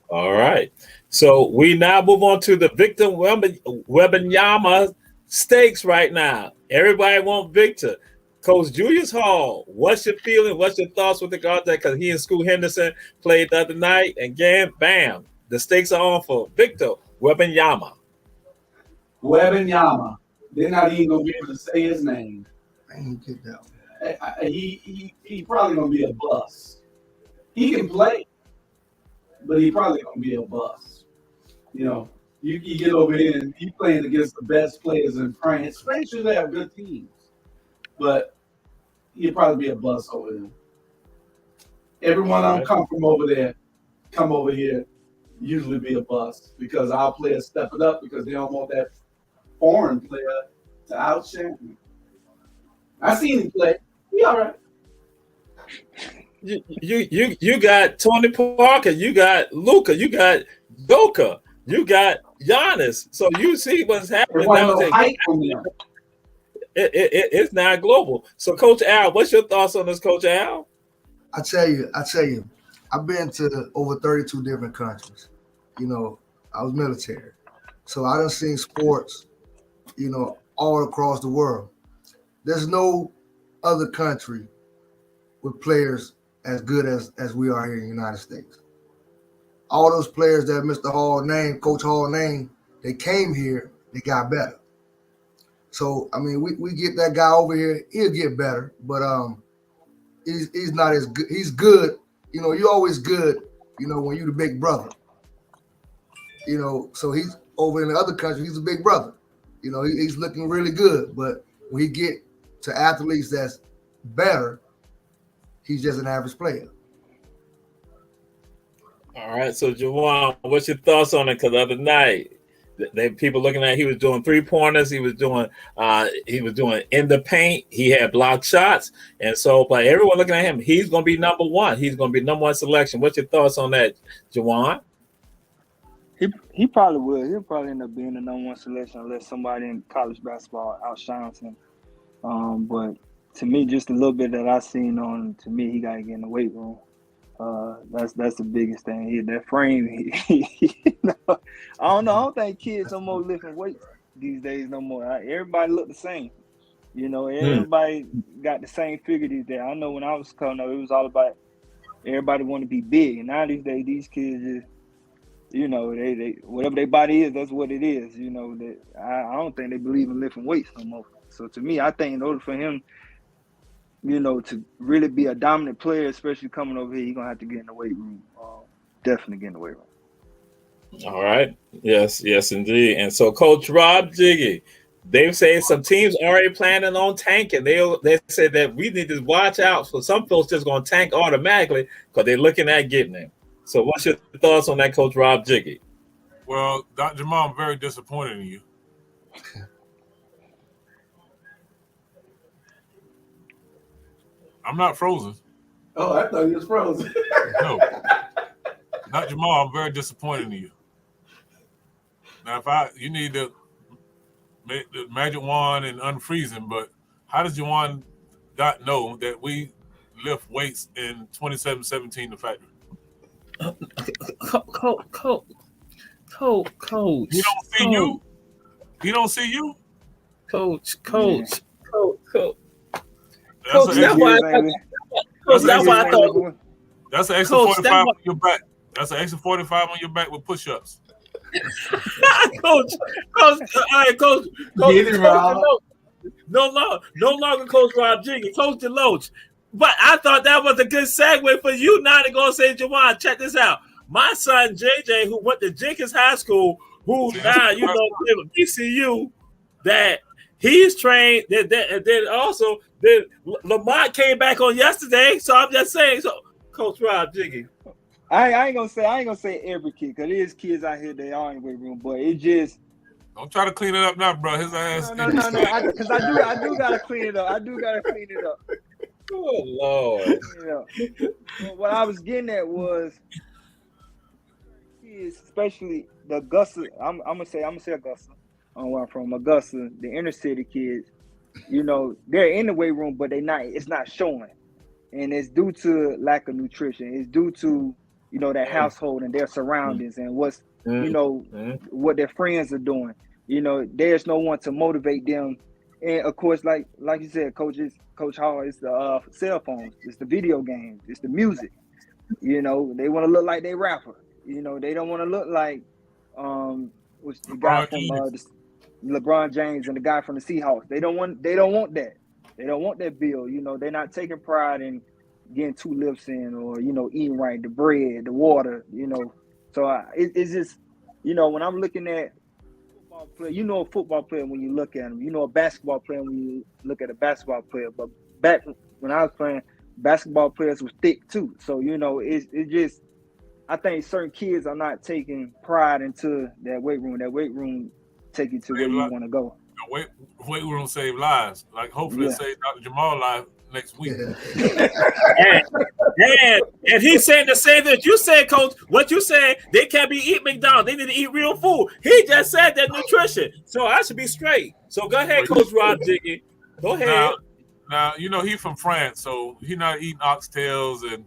All right. So we now move on to the Victor Wembanyama stakes right now. Everybody want Victor. Coach Julius Hall, what's your feeling? What's your thoughts with regard to that? Because he and Scoot Henderson played the other night, and again, bam, the stakes are on for Victor Wembanyama. Wembanyama. They're not even going to be able to say his name. I ain't get that one. He probably going to be a bust. He can play, but he probably going to be a bust. You know, you get over here and he playing against the best players in France. France usually have good teams, but he'll probably be a bust over there. Everyone I come from over there, come over here, usually be a bust because our players step it up because they don't want that foreign player to outshine. I seen him play. He all right. You got Tony Parker, you got Luka, you got Joker, you got Giannis. So you see what's happening now. It's now global. So Coach Al, what's your thoughts on this, Coach Al? I tell you, I've been to over 32 different countries. You know, I was military. So I done seen sports, you know, all across the world. There's no other country with players as good as we are here in the United States. All those players that Mr. Hall named, Coach Hall named, they came here, they got better. So, I mean, we get that guy over here, he'll get better, but he's not as good. He's good. You know, you're always good, you know, when you're the big brother. You know, so he's over in the other country, he's a big brother. You know, he's looking really good, but when he get to athletes that's better, he's just an average player. All right, so Juwaun, what's your thoughts on it? Because the other night, people looking at he was doing 3-pointers, he was doing in the paint, he had blocked shots, and so but everyone looking at him, he's going to be number one. He's going to be number one selection. What's your thoughts on that, Juwaun? He probably will. He'll probably end up being the number one selection unless somebody in college basketball outshines him. But to me, just a little bit that I seen on, to me, he got to get in the weight room. That's the biggest thing. That frame. I don't know. I don't think kids no more lifting weights these days no more. Everybody look the same. You know, everybody got the same figure these days. I know when I was coming up, it was all about everybody want to be big, and now these days these kids just, you know, they whatever their body is, that's what it is. You know, that I don't think they believe in lifting weights no more. So to me, I think in order for him, you know, to really be a dominant player, especially coming over here, he's gonna have to get in the weight room. Definitely get in the weight room. All right. Yes, indeed. And so Coach Rob Jiggy, they've said some teams already planning on tanking. They said that we need to watch out for some folks just gonna tank automatically because they're looking at getting him. So what's your thoughts on that, Coach Rob Jiggy? Well, Dr. Jamal, I'm very disappointed in you. I'm not frozen. Oh, I thought you was frozen. No. Dr. Jamal, I'm very disappointed in you. Now, you need to make the magic wand and unfreeze him, but how does Juwan not know that we lift weights in 27-17 the factory? Coach. He don't see you. He don't see you. Coach. That's an extra 45 on your back. That's an extra 45 on your back with push-ups. Coach. All right, Coach. No longer Coach Rob Jiggy, Coach DeLoach. But I thought that was a good segue for you now to go say, Juwan, check this out. My son JJ, who went to Jenkins High School, who now you know VCU, that he's trained. Then also Lamont came back on yesterday. So I'm just saying. So Coach Rob Jiggy. I ain't gonna say every kid, because there is kids out here that are in the weight room, but it just Don't try to clean it up now, bro. His ass. No. Because I do gotta clean it up. Oh Lord. But what I was getting at was kids, especially the Augusta. I'm gonna say Augusta. Where I'm from, Augusta, the inner city kids. They're in the weight room, but it's not showing, and it's due to lack of nutrition. It's due to that household and their surroundings and what's what their friends are doing. There's no one to motivate them. And of course, like you said, Coach Hall, it's the cell phones, it's the video games, it's the music. They want to look like they rapper. They don't want to look like what's the guy from LeBron James and the guy from the Seahawks. They don't want that. They don't want that bill. They're not taking pride in getting 2 lips in or eating right, the bread, the water. So it's just when I'm looking at football player, a football player when you look at him, a basketball player when you look at a basketball player. But back when I was playing, basketball players was thick too. So it's just, I think certain kids are not taking pride into that weight room. That weight room take you to where you want to go. The weight room save lives. Like hopefully it saves Dr. Jamal life next week. And he's saying the same that you said, Coach. What you said, they can't be eating McDonald's. They need to eat real food. He just said that nutrition. So I should be straight. So go ahead, Coach Rob Jiggy. Go ahead. Now he's from France, so he's not eating oxtails and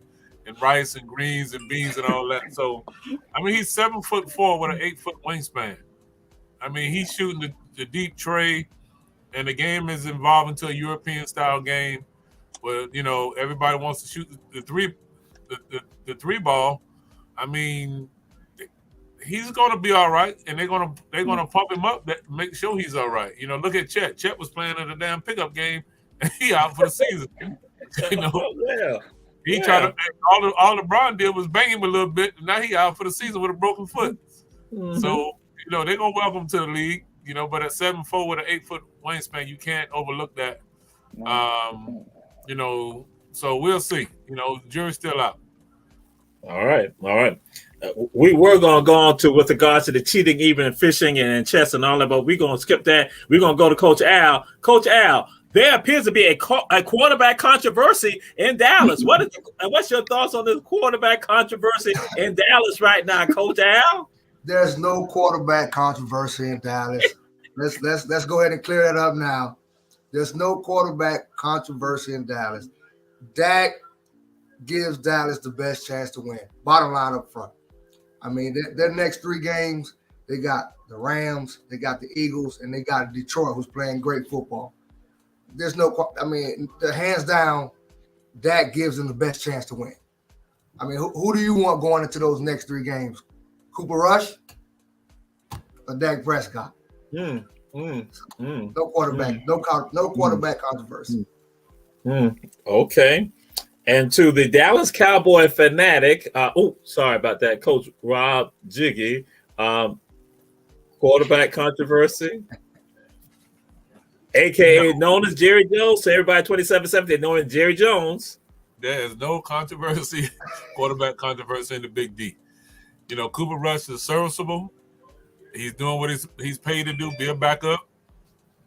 rice and greens and beans and all that. So he's 7'4" with an 8-foot wingspan. He's shooting the deep tray, and the game is evolving to a European style game where everybody wants to shoot the three ball. He's gonna be all right, and they're gonna pump him up, that make sure he's all right. Look at Chet. Chet was playing in a damn pickup game, and he out for the season. He tried to all LeBron did was bang him a little bit, and now he out for the season with a broken foot. Mm-hmm. So they're gonna welcome him to the league. But at 7'4" with an 8-foot wingspan, you can't overlook that. So we'll see. The jury's still out. All right. We were going to go on to with regards to the cheating, even fishing and chess and all that, but we're going to skip that. We're going to go to Coach Al. Coach Al, there appears to be a quarterback controversy in Dallas. What's your thoughts on this quarterback controversy in Dallas right now, Coach Al? There's no quarterback controversy in Dallas. Let's go ahead and clear that up now. There's no quarterback controversy in Dallas. Dak gives Dallas the best chance to win. Bottom line up front. Their next 3 games, they got the Rams, they got the Eagles, and they got Detroit, who's playing great football. There's no, the hands down, Dak gives them the best chance to win. Who do you want going into those next 3 games? Cooper Rush or Dak Prescott? No quarterback, no quarterback controversy. Okay. And to the Dallas Cowboy fanatic, sorry about that, Coach Rob Jiggy, quarterback controversy, aka known as Jerry Jones. So everybody 27-7, they know him as Jerry Jones. There is no controversy, quarterback controversy in the Big D. Cooper Rush is serviceable. He's doing what he's paid to do. Be a backup.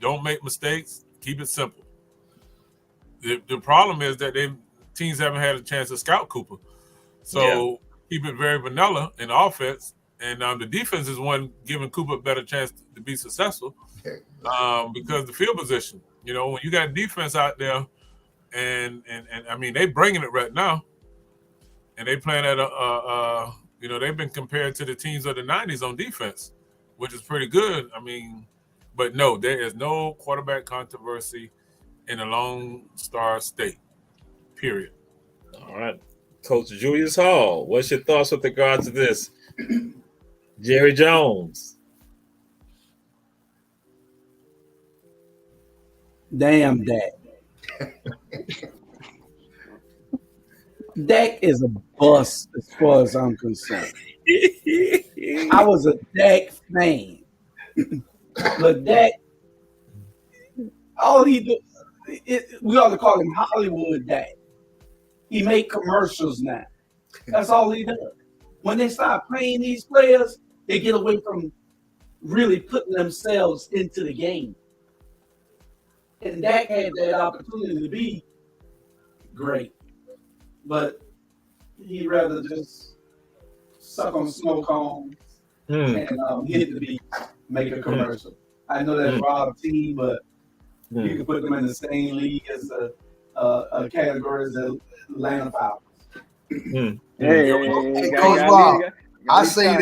Don't make mistakes. Keep it simple. The problem is that teams haven't had a chance to scout Cooper. So keep it very vanilla in offense. And the defense is one giving Cooper a better chance to be successful because the field position. When you got defense out there, and they bringing it right now, and they playing at they've been compared to the teams of the 90s on defense, which is pretty good. But no, there is no quarterback controversy in a Lone Star State, period. All right. Coach Julius Hall, what's your thoughts with regards to this? Jerry Jones. Damn Dak. Dak is a bust as far as I'm concerned. I was a Dak fan. But Dak, all he do, we ought to call him Hollywood Dak. He make commercials now. That's all he does. When they start playing these players, they get away from really putting themselves into the game. And Dak had that opportunity to be great, but he'd rather just suck on snow cones and hit the beach, make a commercial. I know that's Rob's team, but you can put them in the same league as a category as the Atlanta Falcons. Hey, Coach Rob, I say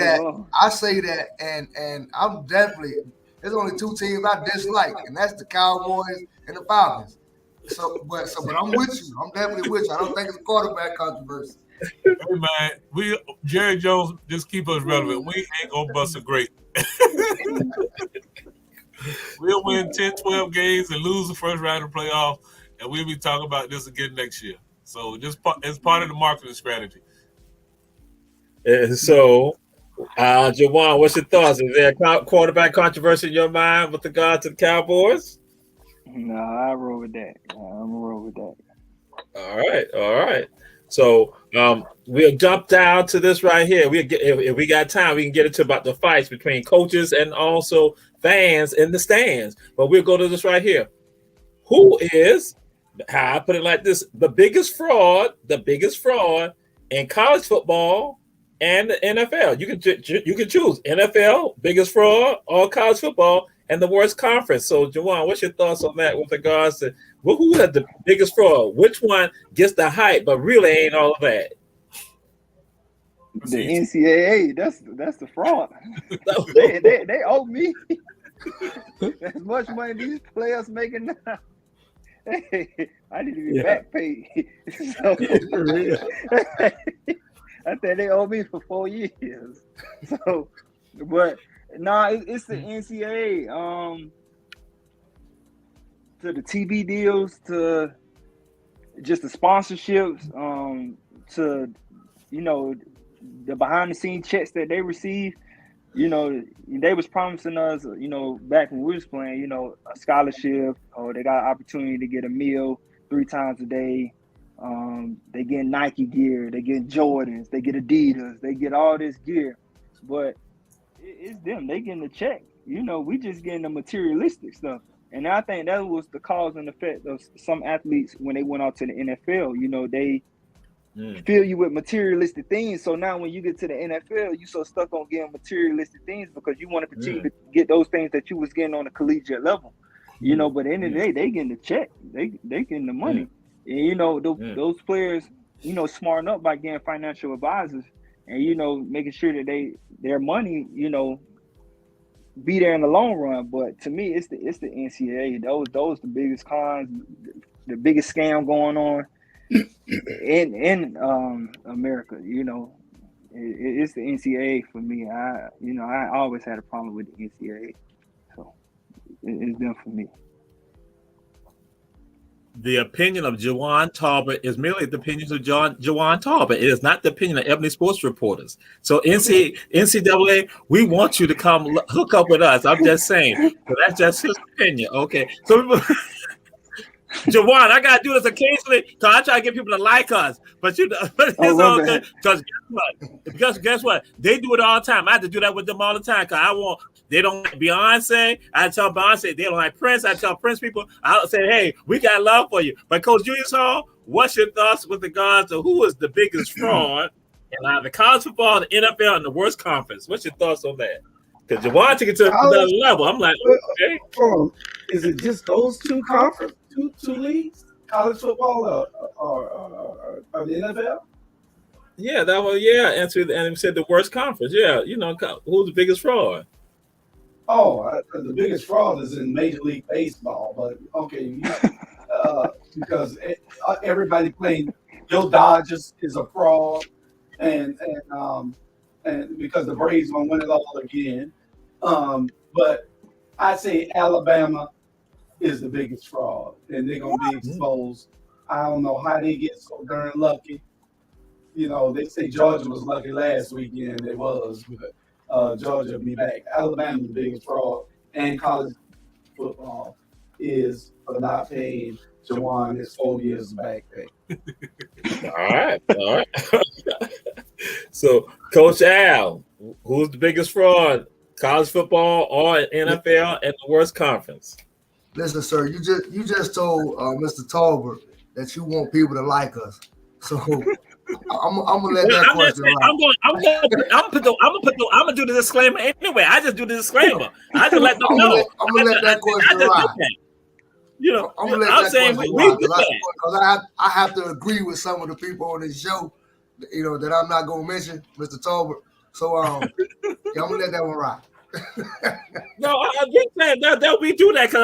that, and I'm definitely. There's only two teams I dislike, and that's the Cowboys and the Falcons. But I'm with you. I'm definitely with you. I don't think it's a quarterback controversy. Hey man, Jerry Jones just keep us relevant. We ain't gonna bust a grape. We'll win 10, 12 games and lose the first round of the playoff, and we'll be talking about this again next year. So just it's part of the marketing strategy. And so, Juwaun, what's your thoughts? Is there a quarterback controversy in your mind with regard to the Cowboys? No, I roll with that. I'm gonna roll with that. All right. So we'll jump down to this right here. If we got time, we can get into about the fights between coaches and also fans in the stands. But we'll go to this right here. Who is, how I put it like this, the biggest fraud in college football and the NFL? You can choose NFL, biggest fraud, or college football, and the worst conference. So, Juwaun, what's your thoughts on that with regards to who has the biggest fraud? Which one gets the hype, but really ain't all of that? The NCAA, that's the fraud. they owe me as much money these players making now. Hey, I need to be back paid. So, I think they owe me for 4 years. So, but it's the NCAA. To the TV deals, to just the sponsorships, to the behind the scenes checks that they receive. They was promising us, back when we was playing, a scholarship, or they got an opportunity to get a meal 3 times a day. They get Nike gear, they get Jordans, they get Adidas, they get all this gear, but it's them. They getting the check. We just getting the materialistic stuff. And I think that was the cause and effect of some athletes when they went out to the NFL. They fill you with materialistic things. So now when you get to the NFL, you so stuck on getting materialistic things because you want to continue to get those things that you was getting on a collegiate level. But at the end of the day, they getting the check. They getting the money. And those players, smarten up by getting financial advisors and making sure that their money, be there in the long run. But to me, it's the NCAA. Those the biggest cons, the biggest scam going on in America. It's the NCAA for me. I always had a problem with the NCAA, so it's them for me. The opinion of Juwaun Tolbert is merely the opinion of Juwaun Tolbert. It is not the opinion of Ebony Sports Reporters. So NCAA, we want you to come hook up with us. I'm just saying. So that's just his opinion. Okay. So Juwaun, I gotta do this occasionally because I try to get people to like us. But it's all good. Because guess what? They do it all the time. I have to do that with them all the time because they don't like Beyonce. I tell Beyonce they don't like Prince. I tell Prince people, I'll say, hey, we got love for you. But Coach Julius Hall, what's your thoughts with regards to who is the biggest fraud in the college football, the NFL, and the worst conference? What's your thoughts on that? Because Juwaun took it to another level. I'm like, okay. Is it just those two conferences? Two leagues, college football or the NFL? Yeah, that was and he said the worst conference. Yeah, who's the biggest fraud? Oh, the biggest fraud is in Major League Baseball, but okay, because everybody playing your Dodgers is a fraud, and because the Braves won't win it all again. But I say Alabama is the biggest fraud, and they're gonna be exposed. I don't know how they get so darn lucky. They say Georgia was lucky last weekend. It was, but Georgia will be back. Alabama, the biggest fraud, and college football is for not paying Juwaun his 4 years of back pay. All right. So, Coach Al, who's the biggest fraud? college football or NFL and the worst conference? Listen, sir, you just told Mr. Tolbert that you want people to like us. So I'm gonna let that question ride. I'm gonna do the disclaimer anyway. I just do the disclaimer. I just let them know. I'm gonna let that question ride. You know, I'm gonna let I'm that saying question we ride because I have to agree with some of the people on this show, you know, that I'm not gonna mention, Mr. Tolbert. So yeah, I'm gonna let that one ride. No, I'm just saying that we do that because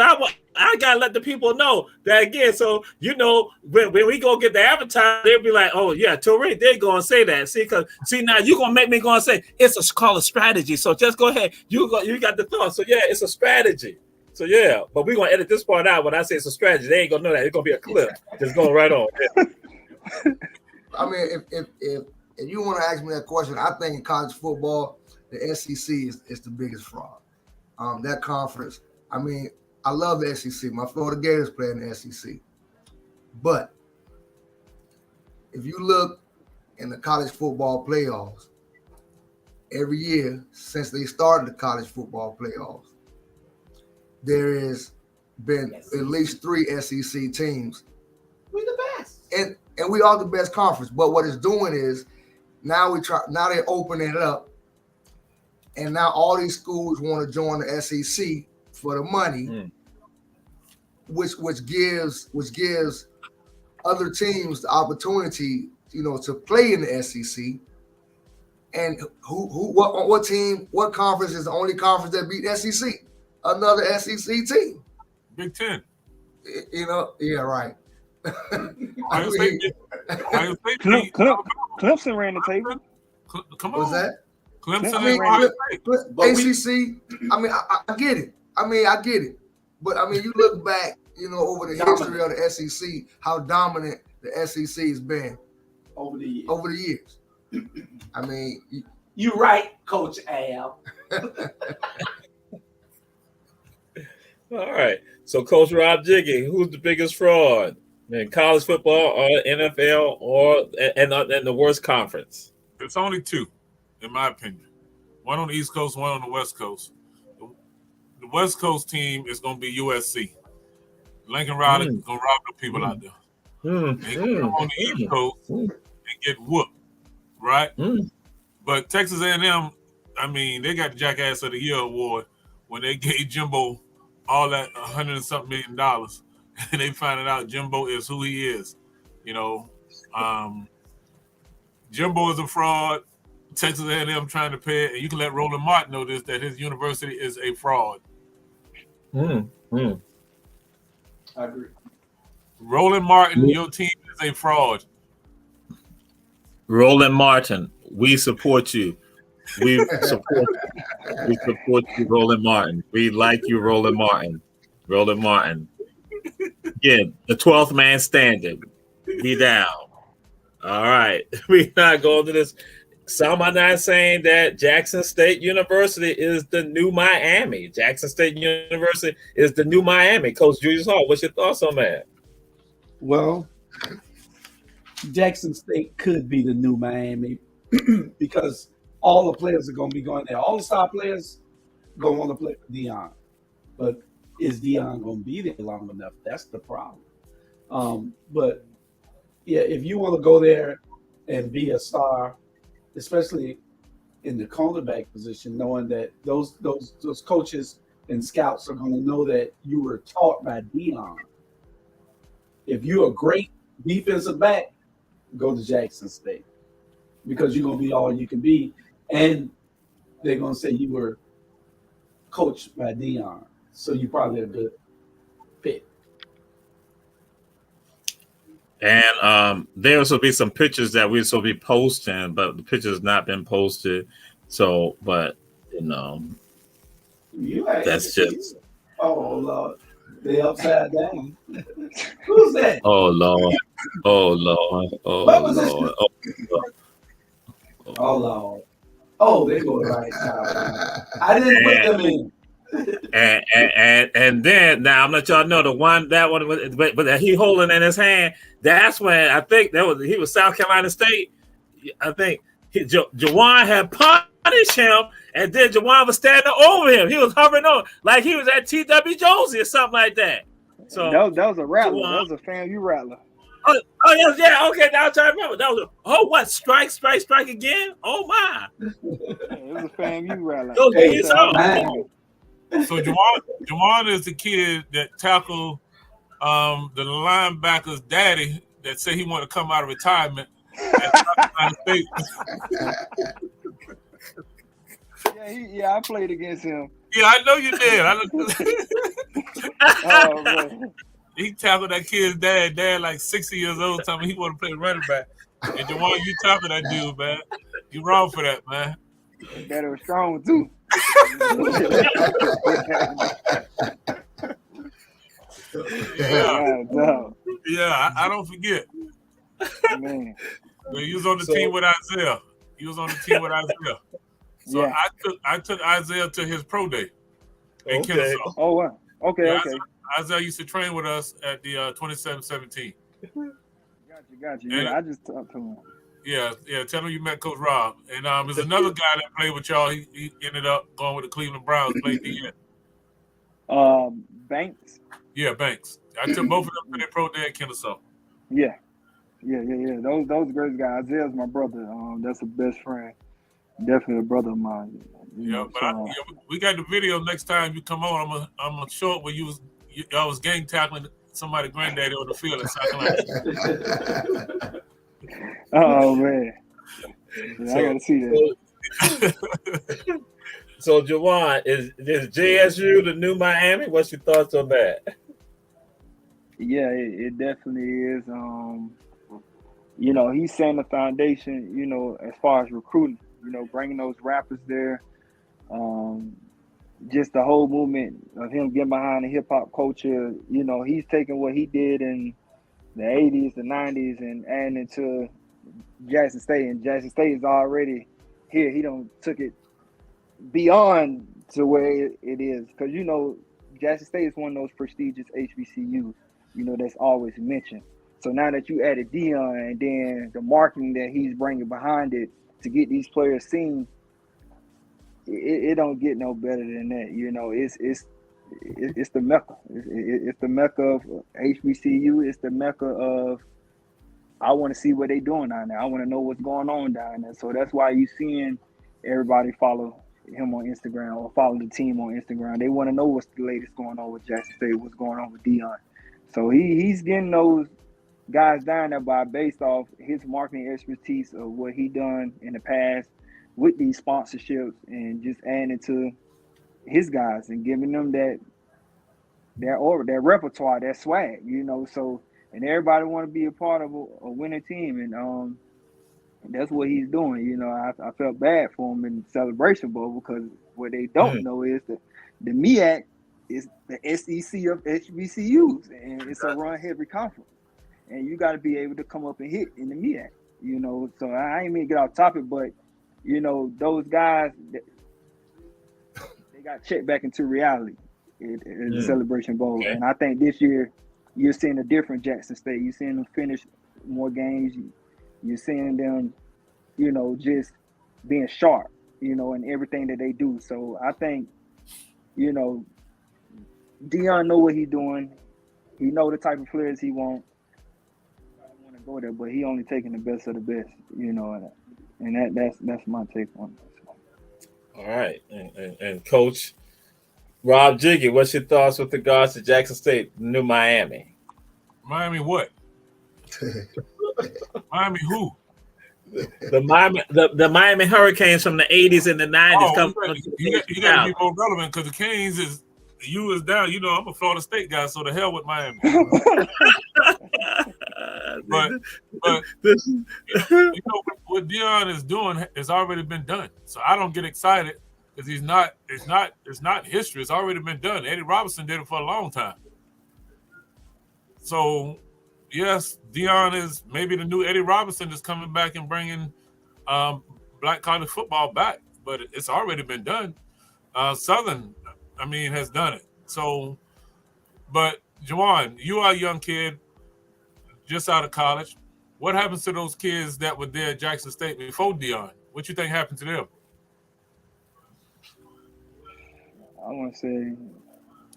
I gotta let the people know that again. So you know, when we go get the advertising, they'll be like, "Oh yeah, Torrey, they're gonna say that." See now you gonna make me go and say it's called a strategy. So just go ahead. You got the thought. So yeah, it's a strategy. So yeah, but we're gonna edit this part out when I say it's a strategy. They ain't gonna know that. It's gonna be a clip. Just going right on. Yeah. I mean, if you want to ask me that question, I think in college football, the SEC is the biggest fraud. That conference. I mean, I love the SEC. My Florida Gators play in the SEC. But if you look in the college football playoffs, every year since they started the college football playoffs, there has been at least 3 SEC teams. We the best. And we are the best conference. But what it's doing is now they're opening it up. And now all these schools want to join the SEC for the money, which gives other teams the opportunity, you know, to play in the SEC. And what conference is the only conference that beat SEC? Another SEC team. Big Ten. You know, yeah, right. Clemson ran the table. Come on. What's that? Clemson ACC. I mean, I get it. I get it. But I mean, you look back, you know, over the history of the SEC, how dominant the SEC has been over the years. I mean, you're right, Coach Al. All right. So, Coach Rob Jiggy, who's the biggest fraud in college football or NFL or and the worst conference? It's only 2, in my opinion. One on the East Coast, one on the West Coast. The West Coast team is going to be USC. Lincoln Riley is going to rob the people out there. They go on the East Coast and get whooped, right? But Texas A&M, I mean, they got the Jackass of the Year award when they gave Jimbo all that $100 and something million, and they found out Jimbo is who he is. You know, Jimbo is a fraud. Texas A&M trying to pay it, and you can let Roland Martin know this, that his university is a fraud. I agree. Roland Martin, your team is a fraud. Roland Martin, we support you. We support you, Roland Martin. We like you, Roland Martin. Roland Martin. Again, the 12th man standing. Be down. All right. We're not going to this. Some are not saying that Jackson State University is the new Miami. Jackson State University is the new Miami. Coach Julius Hall, what's your thoughts on that? Well, Jackson State could be the new Miami because all the players are going to be going there. All the star players going to want to play for Deion. But is Deion going to be there long enough? That's the problem. But, yeah, if you want to go there and be a star, especially in the cornerback position, knowing that those coaches and scouts are going to know that you were taught by Deion. If you're a great defensive back, go to Jackson State because you're going to be all you can be. And they're going to say you were coached by Deion. So you're probably a good pick. And there will be some pictures that we're supposed to be posting, but the pictures not been posted. So, but you know, that's just. Oh Lord, they upside down. Who's that? Oh Lord, oh Lord, oh Lord, oh Lord. Oh, they go right now. I didn't put them in. And then now I'm let y'all know that one, but he holding in his hand. That's when I think he was South Carolina State. I think Juwaun had punished him, And then Juwaun was standing over him. He was hovering on like he was at T.W. Jonesy or something like that. So that was a rattler. Juwaun, That was a FAMU rattler. Oh yes, yeah. Okay, now I'm trying to remember. That was what? Strike again? Oh my! It was a FAMU rattler. Hey, So Juwaun is the kid that tackled the linebacker's daddy that said he wanted to come out of retirement at South State. Yeah, I played against him. Yeah, I know you did. Oh man. He tackled that kid's dad like 60 years old, telling me he want to play running back. And Juwaun, you tackled that dude, man. You wrong for that, man. That was strong too. Yeah, I don't forget. Man. When you was on the team with Isaiah. So yeah. I took Isaiah to his pro day in Kennesaw. Oh wow. Okay, yeah, okay. Isaiah used to train with us at the 27-17. Got you. Yeah, I just talked to him. Yeah. Tell him you met Coach Rob. And there's another guy that played with y'all. He ended up going with the Cleveland Browns, played DN. Banks. Yeah, Banks. I took both of them to their pro day at Kennesaw. Yeah. Those great guys. Isaiah's my brother. That's a best friend. Definitely a brother of mine. But we got the video next time you come on. I'm gonna show it where y'all was gang tackling somebody's granddaddy on the field in South Carolina. Oh man, I gotta see that. So Juwaun, is JSU the new Miami? What's your thoughts on that? Yeah, it definitely is. He's setting the foundation. As far as recruiting. Bringing those rappers there, just the whole movement of him getting behind the hip hop culture. He's taking what he did in the 80s, the 90s, and adding it to Jackson State. And Jackson State is already here. He took it beyond to where it is. Because, Jackson State is one of those prestigious HBCUs, that's always mentioned. So now that you added Dion and then the marketing that he's bringing behind it, to get these players seen, it don't get no better than that. It's the Mecca. It's the Mecca of HBCU. It's the Mecca of I want to see what they doing down there. I want to know what's going on down there. So that's why you seeing everybody follow him on Instagram or follow the team on Instagram. They want to know what's the latest going on with Jackson State, what's going on with Dion. So he's getting those guys down there based off his marketing expertise of what he done in the past with these sponsorships and just adding it to his guys and giving them that repertoire, that swag, so and everybody want to be a part of a winning team, and that's what he's doing. I felt bad for him in the Celebration Bowl because what they don't know is that the MEAC is the SEC of HBCUs, and it's a run-heavy conference. And you got to be able to come up and hit in the MEAC, So I ain't mean to get off topic, but, those guys, they got checked back into reality in the Celebration Bowl. Okay. And I think this year you're seeing a different Jackson State. You're seeing them finish more games. You're seeing them, just being sharp, in everything that they do. So I think, Dion know what he's doing. He know the type of players he wants. Go there, but he only taking the best of the best, and that's my take on it. All right, and Coach Rob Jiggy, what's your thoughts with regards to Jackson State, New Miami? Miami what? Miami who? The Miami Hurricanes from the 80s and the 90s. You got to be more relevant because the Canes is down. I'm a Florida State guy, so the hell with Miami. But what Dion is doing has already been done. So I don't get excited because it's not history. It's already been done. Eddie Robinson did it for a long time. So yes, Dion is maybe the new Eddie Robinson is coming back and bringing black college football back, but it's already been done. Southern, has done it. So, but Juwaun, you are a young kid, just out of college. What happens to those kids that were there at Jackson State before Dion? What you think happened to them? I want to say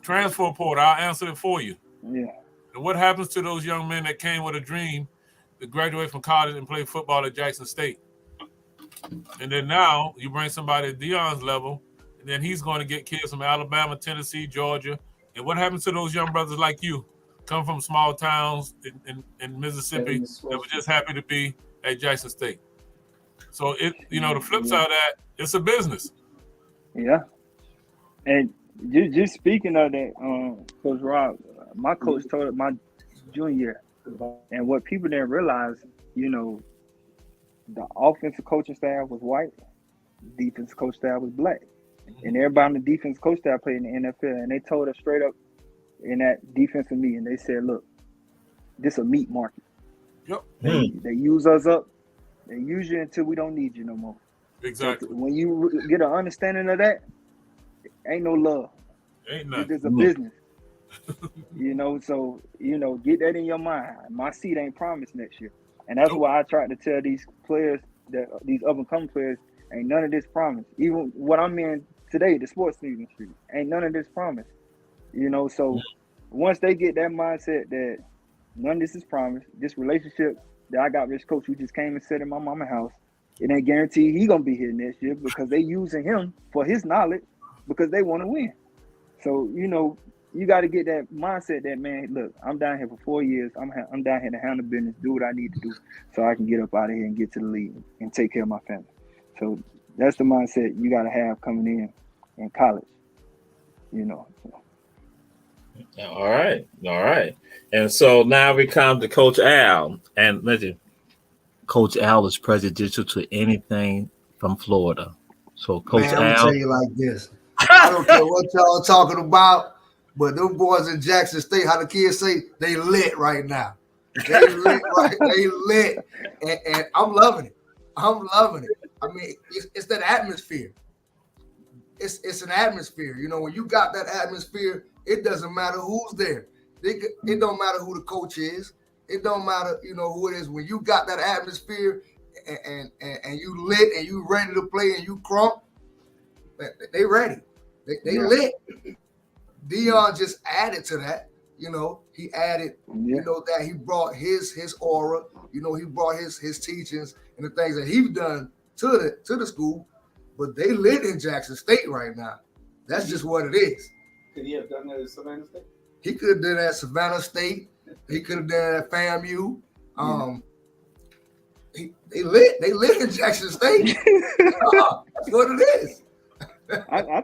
transfer portal. I'll answer it for you. yeah. And what happens to those young men that came with a dream to graduate from college and play football at Jackson State? And then now you bring somebody at Deion's level, and then he's going to get kids from Alabama, Tennessee, Georgia. And what happens to those young brothers like you, come from small towns in Mississippi that were just happy to be at Jackson State? So the flip side of that, it's a business. Yeah. And just speaking of that, Coach Rob, my coach told it my junior year, and what people didn't realize, the offensive coaching staff was white, defensive coach staff was black, and everybody on the defensive coach staff played in the NFL, and they told us straight up in that defensive meeting, they said, "Look, this a meat market. Yep. They use us up, they use you until we don't need you no more." Exactly. So when you get an understanding of that, ain't no love. Ain't nothing. It's a business. So get that in your mind. My seat ain't promised next year. And that's why I try to tell these players, that these up and coming players, ain't none of this promised. Even what I'm in today, the sports industry, ain't none of this promised. So once they get that mindset that none of this is promised, this relationship that I got with this coach who just came and sat in my mama's house, it ain't guaranteed he gonna be here next year because they using him for his knowledge because they want to win. So you got to get that mindset that, man, look, I'm down here for 4 years. I'm down here to handle business, do what I need to do so I can get up out of here and get to the league and take care of my family. So that's the mindset you got to have coming in college, So. All right. And so now we come to Coach Al. And listen, Coach Al is prejudicial to anything from Florida. So Coach Man, I'm Al. gonna tell you like this. I don't care what y'all talking about, but them boys in Jackson State, how the kids say, they lit right now. They lit, right? They lit, and I'm loving it. I mean, it's that atmosphere. It's an atmosphere. When you got that atmosphere, it doesn't matter who's there. It don't matter who the coach is. It don't matter, who it is. When you got that atmosphere and you lit and you ready to play and you crump, they ready. They lit. Deion just added to that. He added, that he brought his aura. He brought his teachings and the things that he's done to the school. But they lit in Jackson State right now. That's just what it is. Could he have done that at Savannah State? He could have done that at Savannah State. He could have done that at FAMU. They lit in Jackson State. That's what it is. I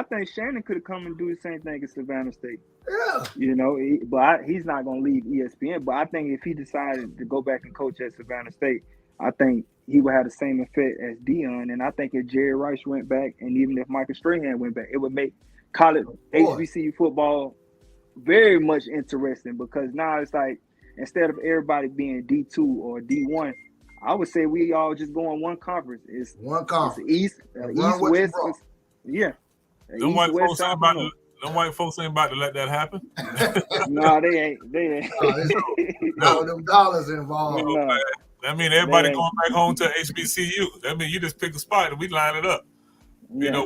think Shannon could have come and do the same thing at Savannah State. Yeah. But he's not going to leave ESPN. But I think if he decided to go back and coach at Savannah State, I think he would have the same effect as Deion. And I think if Jerry Rice went back, and even if Michael Strahan went back, it would make college HBCU football very much interesting, because now it's like, instead of everybody being D2 or D1, I would say we all just go in one conference. It's one conference. It's East, West. Yeah. Them white folks ain't about to let that happen. No, they ain't. No, them dollars involved. No. That mean everybody going back home to HBCU. That mean you just pick a spot and we line it up. Yeah.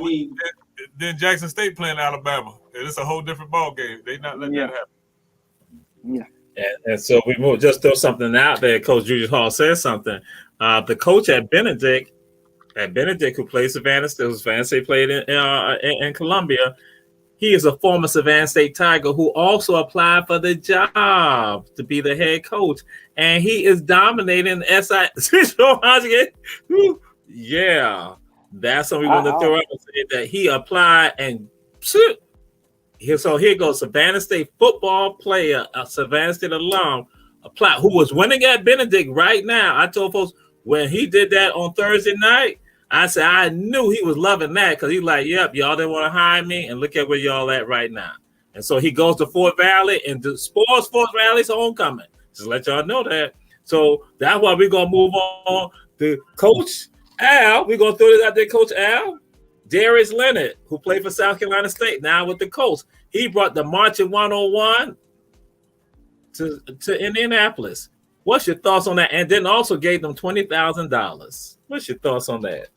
Then Jackson State playing Alabama. It's a whole different ball game. They not letting that happen. Yeah. And so we move. Just throw something out there. Coach Julius Hall says something. The coach at Benedict, who plays Savannah State, played in Columbia. He is a former Savannah State Tiger who also applied for the job to be the head coach, and he is dominating SI. Yeah, that's what we want to throw out and say that he applied and. So here goes Savannah State football player, a Savannah State alum, who was winning at Benedict right now. I told folks when he did that on Thursday night, I said I knew he was loving that, because he's like, yep, y'all didn't want to hire me, and look at where y'all at right now. And so he goes to Fort Valley and spoils Fort Valley's homecoming. Just let y'all know that. So that's why we're going to move on to Coach Al. We're going to throw this out there, Coach Al. Darius Leonard, who played for South Carolina State, now with the Colts. He brought the Marching 101 to Indianapolis. What's your thoughts on that? And then also gave them $20,000. What's your thoughts on that?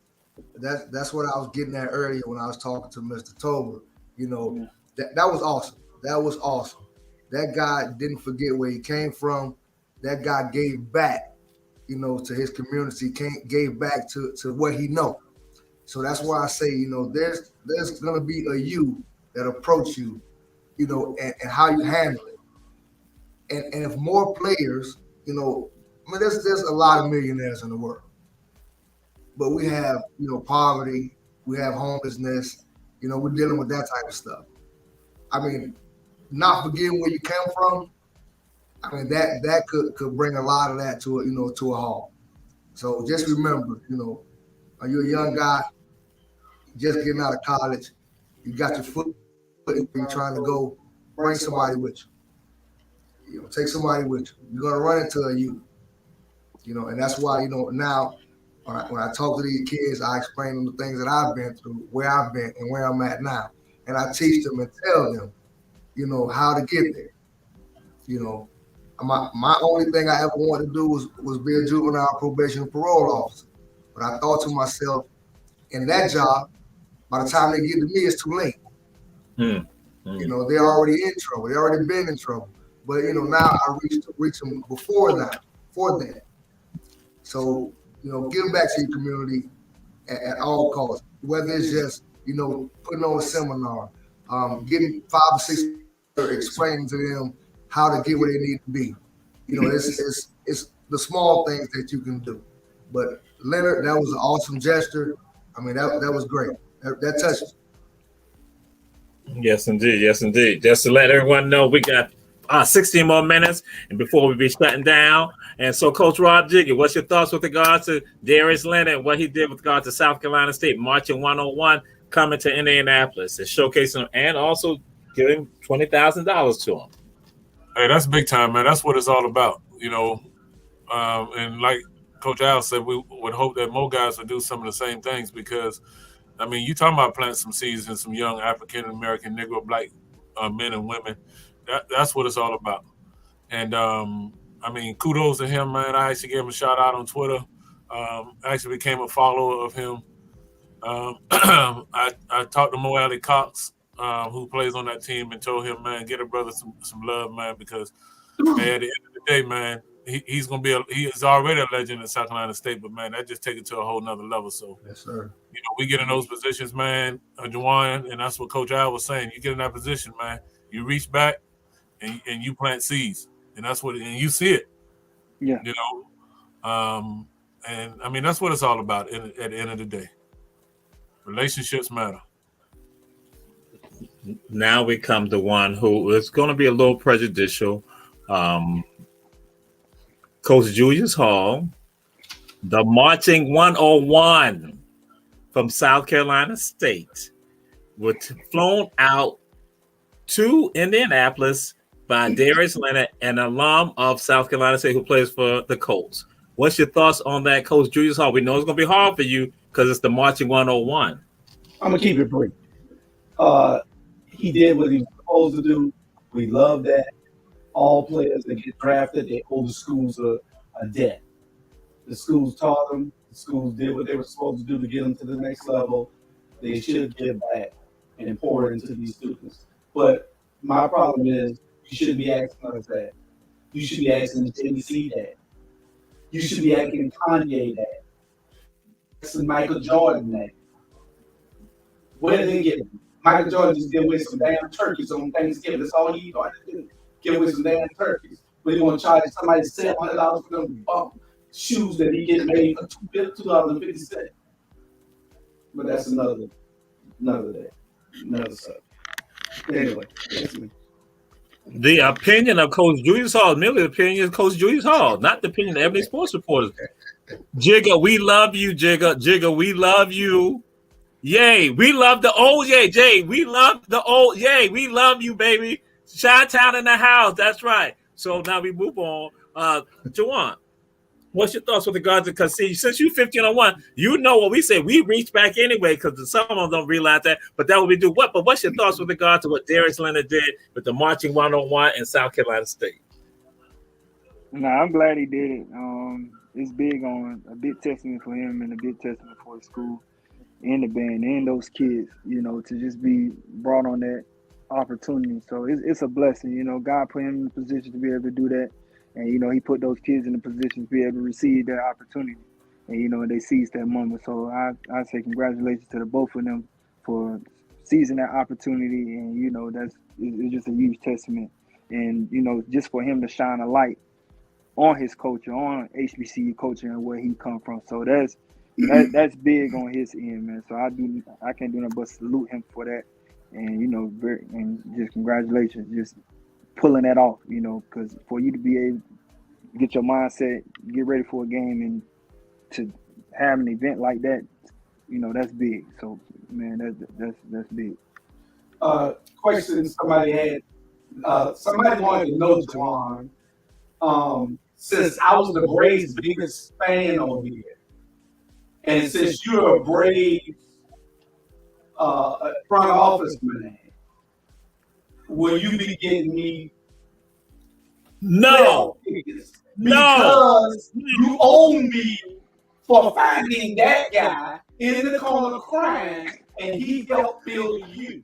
That's what I was getting at earlier when I was talking to Mr. Tolbert. You know, that was awesome. That was awesome. That guy didn't forget where he came from. That guy gave back, you know, to his community, gave back to what he know. So that's why I say, you know, there's gonna be a you that approach you, you know, and how you handle it. And if more players, you know, I mean, there's a lot of millionaires in the world, but we have, you know, poverty, we have homelessness, you know, we're dealing with that type of stuff. I mean, not forgetting where you came from. I mean, that could bring a lot of that to a, you know, to a halt. So just remember, you know, are you a young guy just getting out of college? You got your foot in where you're trying to go. Bring somebody with you. You know, take somebody with you. You're gonna run into a you. You know, and that's why, you know, now when I talk to these kids, I explain them the things that I've been through, where I've been, and where I'm at now, and I teach them and tell them, you know, how to get there. You know, my only thing I ever wanted to do was be a juvenile probation and parole officer. But I thought to myself, in that job, by the time they get to me, it's too late. You know, they're already in trouble. They already been in trouble. But you know, now I reach them before that. So, you know, give back to your community at all costs. Whether it's just, you know, putting on a seminar, getting 5 or 6 explaining to them how to get where they need to be. You know, it's the small things that you can do. But Leonard, that was an awesome gesture. I mean, that was great. That touched me. Yes, indeed. Yes, indeed. Just to let everyone know, we got 16 more minutes, and before we be shutting down. And so, Coach Rob Jiggy, what's your thoughts with regards to Darius Leonard and what he did with regards to South Carolina State marching 101 coming to Indianapolis and showcasing him and also giving $20,000 to him? Hey, that's big time, man. That's what it's all about, you know. And like Coach Al said, we would hope that more guys would do some of the same things because, I mean, you talking about planting some seeds in some young African American, Negro, Black men and women. That's what it's all about. And I mean, kudos to him, man. I actually gave him a shout out on Twitter. I actually became a follower of him. I talked to Mo Alley Cox, who plays on that team, and told him, man, get a brother some love, man, because hey, at the end of the day, man, he's gonna be he is already a legend at South Carolina State, but man, that just take it to a whole nother level. So yes, sir. You know, we get in those positions, man, Juwaun, and that's what Coach Al was saying. You get in that position, man, you reach back and you plant seeds, and that's what and you see it. Yeah. You know, and I mean that's what it's all about at the end of the day. Relationships matter. Now we come to one who is going to be a little prejudicial. Coach Julius Hall, the marching 101 from South Carolina State, was flown out to Indianapolis by Darius Leonard, an alum of South Carolina State who plays for the Colts. What's your thoughts on that, Coach Julius Hall? We know it's going to be hard for you because it's the marching 101. I'm going to keep it brief. He did what he was supposed to do. We love that. All players that get drafted, they owe the schools a debt. The schools taught them. The schools did what they were supposed to do to get them to the next level. They should give back and pour into these students. But my problem is you shouldn't be asking us that. You should be asking Tennessee that. You should be asking Kanye that. Asking Michael Jordan that. What did they get? Michael Jordan just give away some damn turkeys on Thanksgiving. That's all he wanted to do. Give away some damn turkeys. But he want to charge somebody $700 for them bum shoes that he get made for $2.50. But that's another day, another subject. Anyway, that's me. The opinion of Coach Julius Hall, merely the opinion of Coach Julius Hall, not the opinion of every sports reporter. Jigga, we love you, Jigga. Jigga, we love you. Yay, we love the old Yay. Jay, we love the old Yay. We love you, baby. Chi-Town in the house. That's right. So now we move on. Juwaun, what's your thoughts with regards to, because see, since you 1501, you know what we say. We reach back anyway, because some of them don't realize that, but that what we do. But what's your thoughts with regard to what Darius Leonard did with the marching 101 in South Carolina State? Nah, I'm glad he did it. It's big testament for him and a big testament for his school. and the band and those kids, you know, to just be brought on that opportunity. So it's a blessing, you know. God put him in the position to be able to do that, and you know, he put those kids in the position to be able to receive that opportunity, and you know, they seized that moment. So I say congratulations to the both of them for seizing that opportunity, and you know, it's just a huge testament, and you know, just for him to shine a light on his culture, on HBCU culture, and where he come from. So that's big on his end, man. So I can't do nothing but salute him for that, and you know, and just congratulations, just pulling that off, you know, because for you to be able to get your mindset, get ready for a game, and to have an event like that, you know, that's big. So man, that's big. Question somebody had. Somebody wanted to know, Juwaun, since I was the Braves' biggest fan over here, and since you're a Braves front office man, will you be getting me? No. Because you owe me for finding that guy in the corner crying, and he helped build you.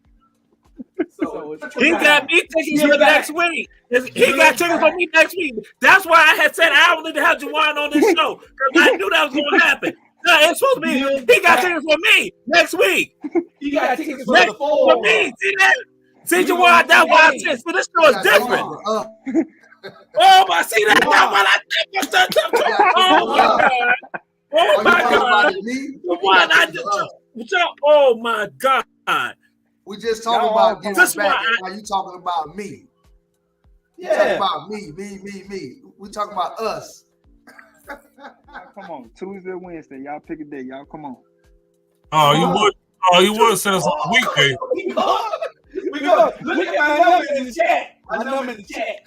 So he got me tickets for next week. He got tickets for me next week. That's why I had said I wanted to have Juwaun on this show, because I knew that was going to happen. No, it's supposed to be. He got tickets for me next week. He got tickets for the four. For me. See that? See, Juwaun, that's why I said, so this show is different. Oh my! See that? That's what I think. Oh my God! Oh my God! Juwaun, I just. Oh my God! We just talking about getting back. Why you talking about me? Yeah. You talking about me. We talking about us. Come on, Tuesday, Wednesday, y'all pick a day. Y'all come on. You would send us on a weekday. We go. Look at my number in the chat. My number in the chat.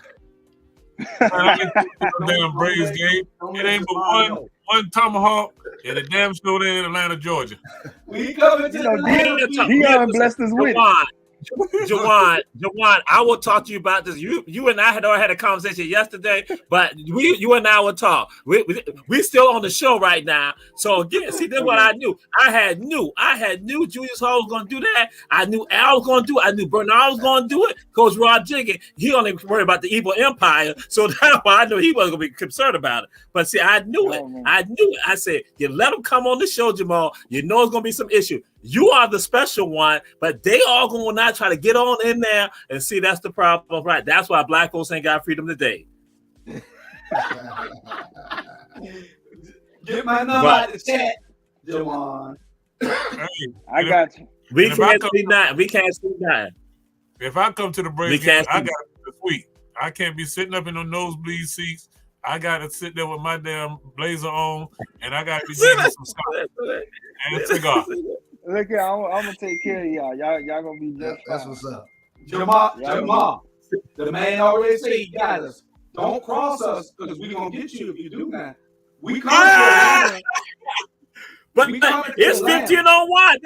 Damn Braves game. It ain't but one tomahawk and a damn show there in Atlanta, Georgia. We coming to Deion blessed us with it. Juwaun, I will talk to you about this. You and I had a conversation yesterday, but you and I will talk. We still on the show right now. So again, see, this is what I knew. I had knew Julius Hall was going to do that. I knew Al was going to do it. I knew Bernard was going to do it. Coach Rod Jenkins, he only worried about the evil empire. So that's why I knew he wasn't going to be concerned about it. But see, I knew it. I said, you let him come on the show, Jamal. You know it's going to be some issue. You are the special one, but they all going to not try to get on in there, and see, that's the problem, right? That's why black folks ain't got freedom today. Get my number out the chat, Juwaun. I got you. We can't see nothing. We can't see nothing. If I come to the Braves game, I got it this week. I can't be sitting up in the nosebleed seats. I got to sit there with my damn blazer on, and I got to be drinking some scotch and a cigar. Look here, I'm gonna take care of y'all. Y'all gonna be just That's what's up. Jamal, the man already said he got us. Don't cross us, because we're gonna get you if you do that. We come to Atlanta. But it's 1501.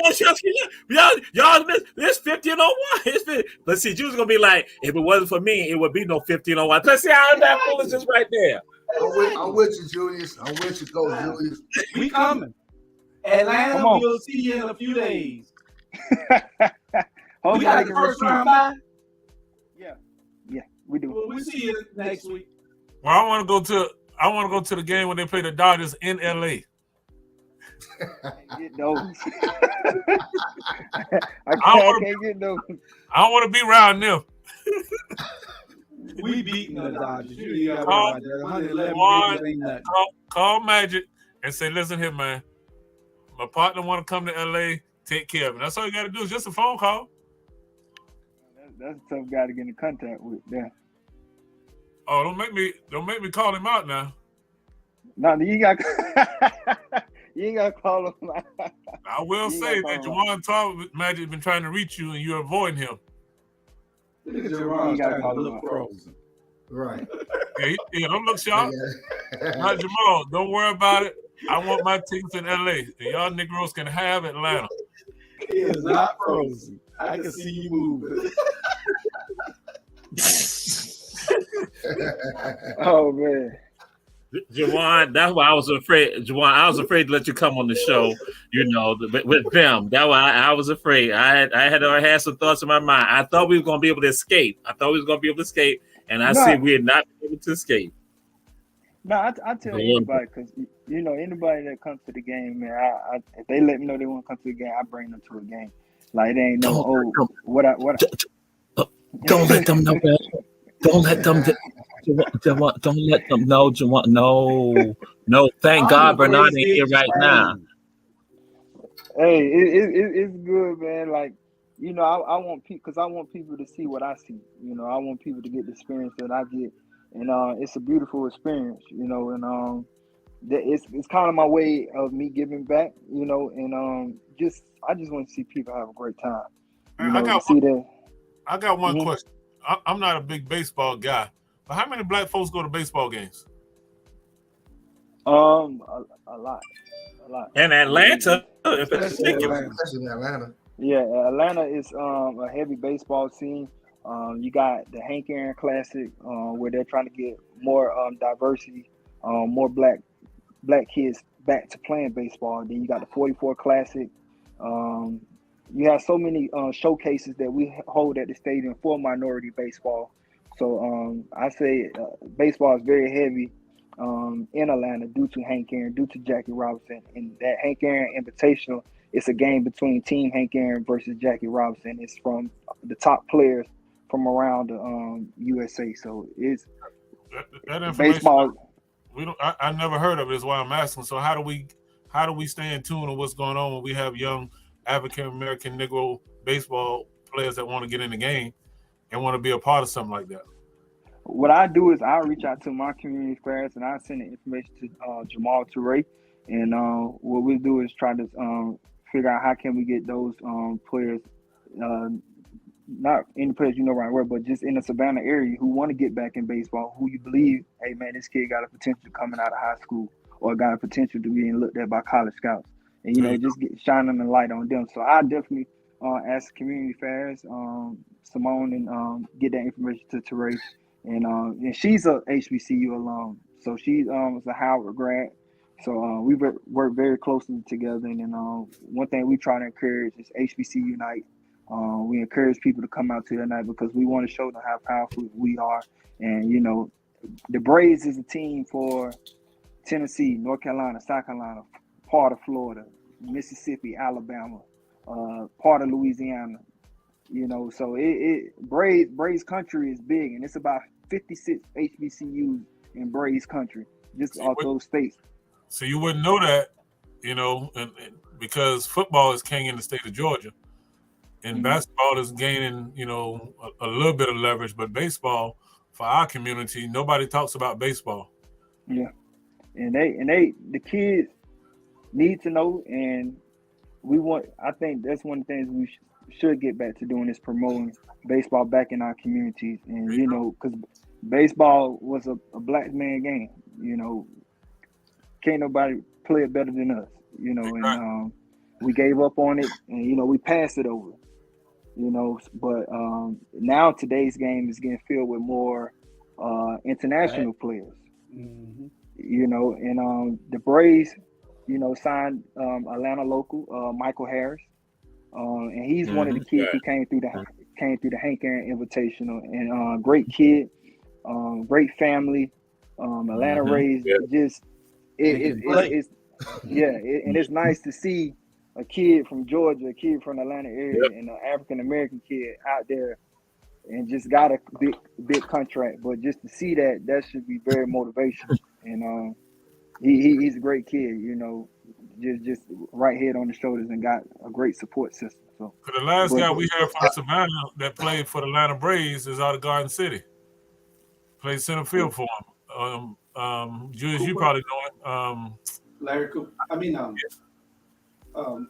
Y'all miss this 1501. Let's see, you was gonna be like, if it wasn't for me, it would be no 1501. Let's see how that foolishness right there. I'm with you, Julius. I'm with you, Coach Julius. We coming. Atlanta, we'll see you in a few days. We got the first round bye. Yeah, we do. Well, we see you next week. Well, I want to go to the game when they play the Dodgers in LA. Get those. I can't get those. I don't want to be around them. We beating the Dodgers. Call Magic and say, listen here, man. My partner want to come to LA. Take care of him. That's all you got to do is just a phone call. That's a tough guy to get in contact with. Yeah. Oh, don't make me call him out now. No, you got. You ain't got to call him out. I will say that Juwaun Tolbert Magic has been trying to reach you and you're avoiding him. Right. Yeah, don't look sharp. Not Jamal. Don't worry about it. I want my tickets in LA. And y'all Negroes can have Atlanta. He is not frozen. I can see you moving. Oh man. Juwaun, that's why I was afraid. Juwaun, I was afraid to let you come on the show. With them. That's why I was afraid. I had some thoughts in my mind. I thought we were going to be able to escape. And I see No, we're not able to escape. no, I tell anybody because anybody that comes to the game, man. If they let me know they want to come to the game, I bring them to a game. Like it ain't no Don't let them know that. Don't let them. Don't let them know. No. Thank God Bernard ain't here right now. Hey, it's good, man. Like, I want people because I want people to see what I see. I want people to get the experience that I get, and it's a beautiful experience. And it's kind of my way of me giving back. And I just want to see people have a great time. I got one question. I'm not a big baseball guy, but how many black folks go to baseball games? A lot. In Atlanta, Especially in Atlanta. Yeah, Atlanta is a heavy baseball scene. You got the Hank Aaron Classic, where they're trying to get more diversity, more black kids back to playing baseball. Then you got the 44 Classic. You have so many showcases that we hold at the stadium for minority baseball. So I say baseball is very heavy in Atlanta due to Hank Aaron, due to Jackie Robinson. And that Hank Aaron Invitational, it's a game between Team Hank Aaron versus Jackie Robinson. It's from the top players from around the USA. So it's that information. Baseball. I never heard of it. Is why I'm asking. So how do we stay in tune with what's going on when we have young African American Negro baseball players that want to get in the game and want to be a part of something like that? What I do is I reach out to my community affairs and I send the information to Jamal Toure, and what we do is try to figure out how can we get those players, not any players right away, but just in the Savannah area who want to get back in baseball, who you believe, hey man, this kid got a potential coming out of high school or got a potential to being looked at by college scouts, and just get shining the light on them. So I definitely ask community affairs, Simone, and get that information to Toure. And she's a HBCU alum, so she was a Howard grad. So we work very closely together. And one thing we try to encourage is HBCU night. We encourage people to come out to that night because we want to show them how powerful we are. And the Braves is a team for Tennessee, North Carolina, South Carolina, part of Florida, Mississippi, Alabama, part of Louisiana. So Braves country is big, and it's about 56 HBCUs in Braves country, just off those states. So you wouldn't know that, and because football is king in the state of Georgia, and basketball is gaining, a little bit of leverage, but baseball for our community, nobody talks about baseball. Yeah, and the kids need to know, and I think that's one of the things we should get back to doing is promoting baseball back in our communities. And because baseball was a black man game, can't nobody play it better than us, and we gave up on it, and we passed it over, but now today's game is getting filled with more international players, and the Braves signed Atlanta local Michael Harris. And he's one of the kids who came through the Hank Aaron Invitational, and great kid, great family, Atlanta raised. Just it's and it's nice to see a kid from Georgia, a kid from the Atlanta area, and an African American kid out there, and just got a big contract. But just to see that should be very motivational. And he's a great kid, just right head on the shoulders and got a great support system. So the last guy we had from Savannah that played for the Atlanta Braves is out of Garden City. Played center field for him. Julius, you probably know it. Larry Cooper. The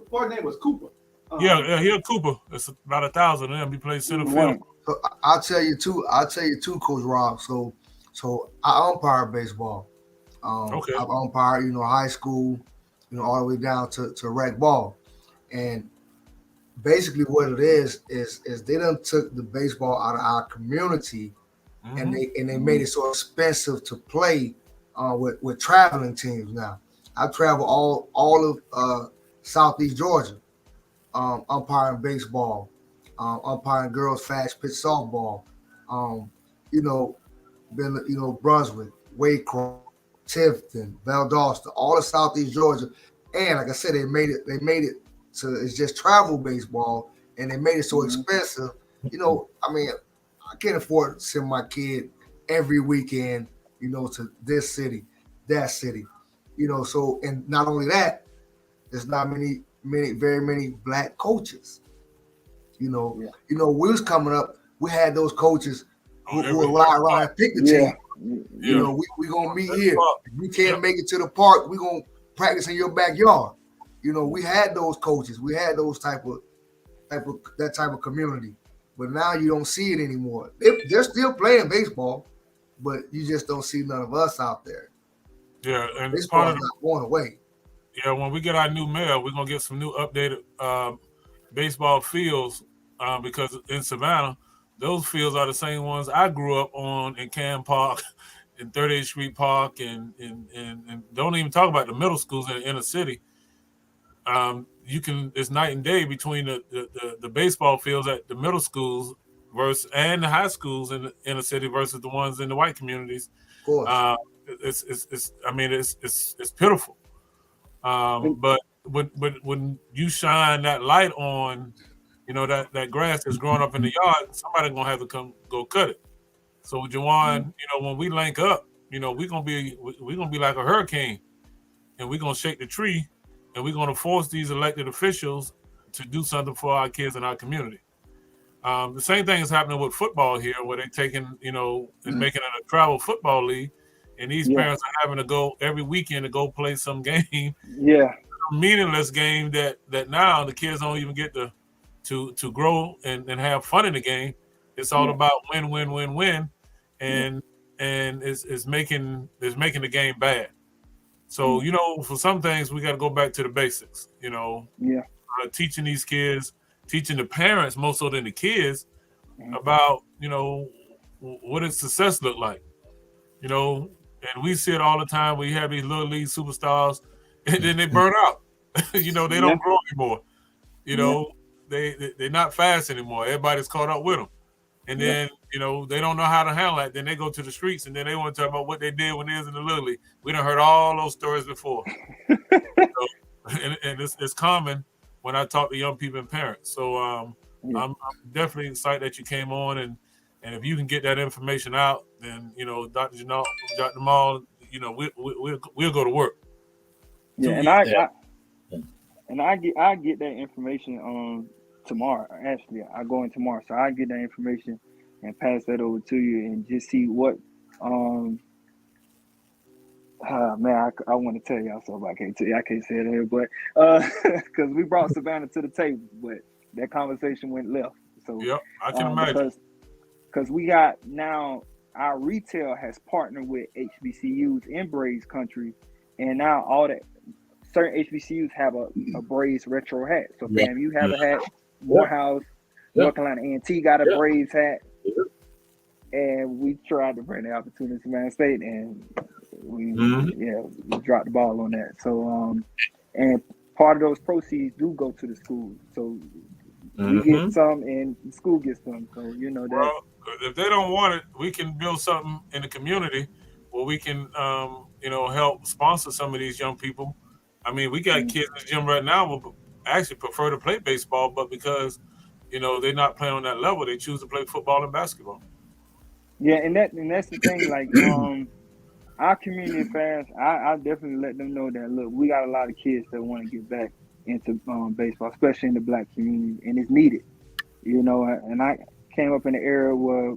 boy name was Cooper. He's Cooper. It's about 1,000 of them. He plays center field. So I'll tell you too, Coach Rob. So I umpire baseball. Okay. I umpire, high school, all the way down to rec ball. And basically what it is they done took the baseball out of our community, and they made it so expensive to play with traveling teams now. I travel all of Southeast Georgia, umpiring baseball, umpiring girls fast pitch softball. Um, you know, been Brunswick, Waycross, Tifton, Valdosta, all of Southeast Georgia, and like I said, they made it. They made it to it's just travel baseball, and they made it so expensive. I mean, I can't afford to send my kid every weekend, to this city, that city, So, and not only that, there's not very many black coaches. We was coming up, we had those coaches who would ride around and pick the team. We gonna meet here. If we can't make it to the park, we gonna practice in your backyard. We had those coaches. We had those type of community. But now you don't see it anymore. They're still playing baseball, but you just don't see none of us out there. Yeah, and baseball is not going away. Yeah, when we get our new mayor, we're gonna get some new updated baseball fields because in Savannah, those fields are the same ones I grew up on in Cam Park, in 38th Street Park, and don't even talk about the middle schools in the inner city. It's night and day between the baseball fields at the middle schools and the high schools in the inner city versus the ones in the white communities. Of course. It's pitiful. But when you shine that light on, that grass that's growing up in the yard, somebody gonna have to come go cut it. So Juwaun, when we link up, we're gonna be like a hurricane, and we're gonna shake the tree, and we're gonna force these elected officials to do something for our kids in our community. The same thing is happening with football here, where they're taking, and making it a travel football league, and these parents are having to go every weekend to go play some game. Yeah. A meaningless game that now the kids don't even get to grow and have fun in the game. It's all about win, and it's making the game bad. So for some things we got to go back to the basics. Teaching these kids, teaching the parents more so than the kids about what does success look like. And we see it all the time. We have these little league superstars, and then they burn out. They don't grow anymore. They're not fast anymore. Everybody's caught up with them. And then, they don't know how to handle it. Then they go to the streets, and then they want to talk about what they did when they was in the Little League. We done heard all those stories before. And it's common when I talk to young people and parents. So I'm definitely excited that you came on, and if you can get that information out, then, Dr. Jamal, we'll go to work. Yeah, and I get that information tomorrow. Actually, I go in tomorrow, so I get that information and pass that over to you, and just see what. Man, I want to tell y'all something. I can't say it here, but because we brought Savannah to the table, but that conversation went left. So I can imagine because we got now our retail has partnered with HBCUs in Braves country, and now all that. Certain HBCUs have a Braves retro hat. So, fam, you have a hat. Morehouse, North Carolina A&T got a Braves hat. And we tried to bring the opportunity to Man State, and we dropped the ball on that. So, and part of those proceeds do go to the school. So, we get some, and the school gets some. So, that. Well, if they don't want it, we can build something in the community where we can, help sponsor some of these young people. I mean, we got kids in the gym right now who actually prefer to play baseball, but because, they're not playing on that level, they choose to play football and basketball. Yeah, and that's the thing. Like, our community fans, I definitely let them know that, look, we got a lot of kids that want to get back into baseball, especially in the black community, and it's needed. And I came up in an era where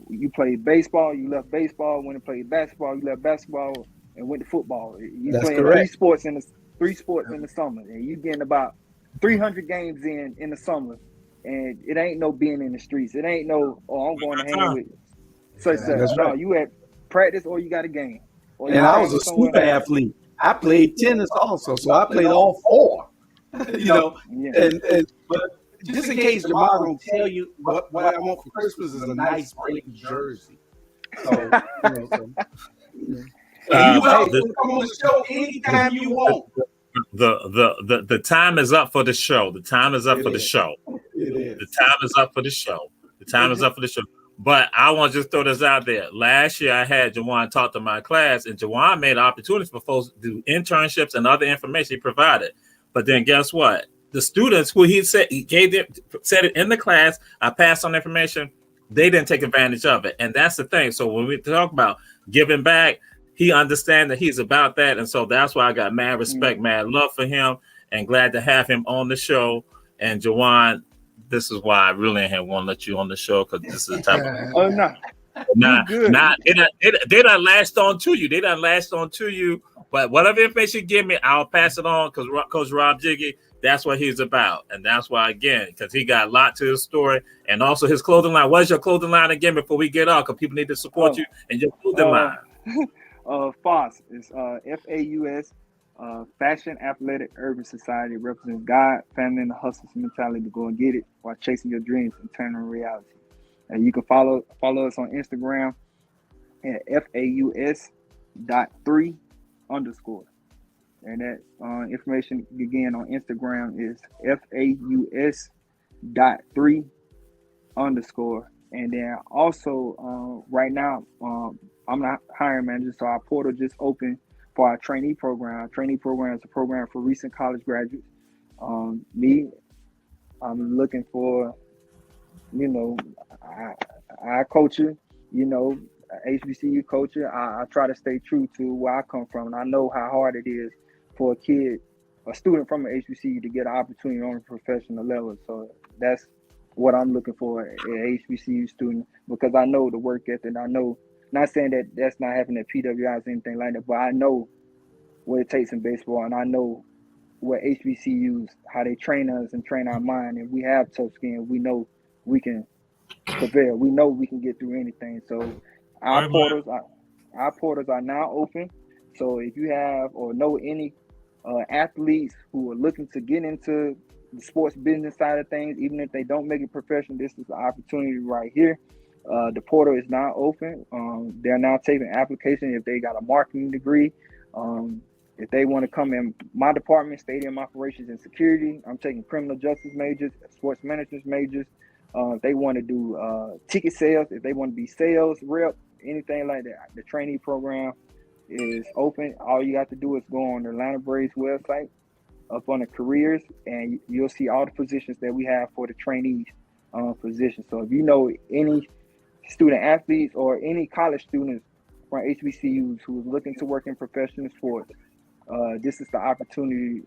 you played baseball, you left baseball, went and played basketball, you left basketball, and went to football. You playing three sports in the summer, and you getting about 300 games in the summer, and it ain't no being in the streets. It ain't no, I'm going to hang with such. No, you at practice or you got a game. And I was a super athlete. I played tennis also, so I played all four. But just in case Jamal don't tell you what I want for Christmas is a nice Braves jersey. So, And you Uh, welcome to come on the show anytime you want. the time is up for the show. The time is up It for the is. show. It The is. time is up for the show. The time is up for the show. But I want to just throw this out there. Last year, I had Juwaun talk to my class, and Juwaun made opportunities for folks to do internships and other information he provided. But then guess what? The students who he said he gave them said it in the class, I passed on information, they didn't take advantage of it. And that's the thing. So when we talk about giving back, he understands that he's about that. And so that's why I got mad respect, mad love for him, and glad to have him on the show. And Juwaun, this is why I really want to let you on the show, because this is the type of Oh no. they done latched on to you. They done latched on to you. But whatever information you give me, I'll pass it on, because Coach Rob Jiggy, that's what he's about. And that's why, again, because he got a lot to his story. And also his clothing line. What's your clothing line again before we get off? Because people need to support you and your clothing line. FAUS is FAUS, Fashion Athletic Urban Society. Represents God, family, and the hustler's mentality to go and get it while chasing your dreams and turning them reality. And you can follow us on Instagram at FAUS.3_. And that information again on Instagram is FAUS.3_. And then also right now, I'm not hiring manager, so our portal just opened for our trainee program. Our trainee program is a program for recent college graduates. I'm looking for, I coach you, HBCU coach. I try to stay true to where I come from, and I know how hard it is for a student from an HBCU to get an opportunity on a professional level. So that's what I'm looking for at an HBCU student, because I know the work ethic. I know, not saying that that's not happening at PWIs or anything like that, but I know what it takes in baseball, and I know what HBCUs, how they train us and train our mind, and we have tough skin. We know we can prevail. We know we can get through anything. So our portals are now open. So if you have or know any athletes who are looking to get into the sports business side of things, even if they don't make it professional, this is the opportunity right here. The portal is now open. They're now taking applications if they got a marketing degree. If they want to come in my department, stadium operations and security, I'm taking criminal justice majors, sports management majors. If they want to do ticket sales, if they want to be sales rep, anything like that, the trainee program is open. All you have to do is go on the Atlanta Braves website, up on the careers, and you'll see all the positions that we have for the trainees position. So if you know any student athletes or any college students from HBCUs who is looking to work in professional sports, this is the opportunity